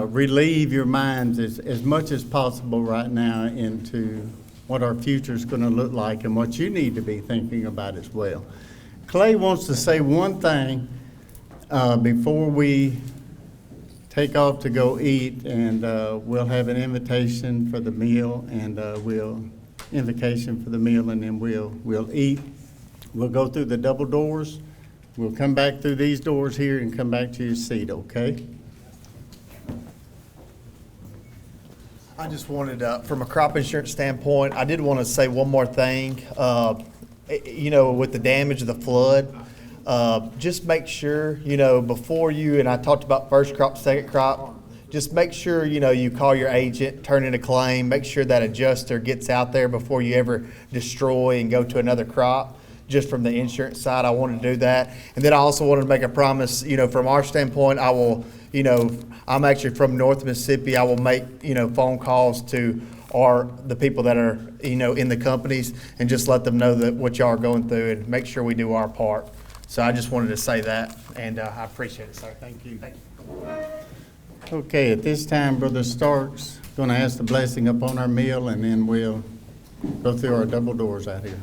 relieve your minds as much as possible right now into what our future is going to look like and what you need to be thinking about as well. Clay wants to say one thing before we take off to go eat, and we'll have an invitation for the meal, and invocation for the meal, and then we'll eat. We'll go through the double doors. We'll come back through these doors here and come back to your seat, okay? I just wanted, from a crop insurance standpoint, I did want to say one more thing. You know, with the damage of the flood, just make sure, you know, before you, and I talked about first crop, second crop, just make sure, you know, you call your agent, turn in a claim, make sure that adjuster gets out there before you ever destroy and go to another crop. Just from the insurance side, I wanted to do that. And then I also wanted to make a promise, you know, from our standpoint, I will, you know, I'm actually from North Mississippi. I will make, you know, phone calls to the people that are, you know, in the companies, and just let them know that what y'all are going through, and make sure we do our part. So I just wanted to say that, and I appreciate it, sir. Thank you. Okay, at this time, Brother Stark's going to ask the blessing upon our meal, and then we'll go through our double doors out here.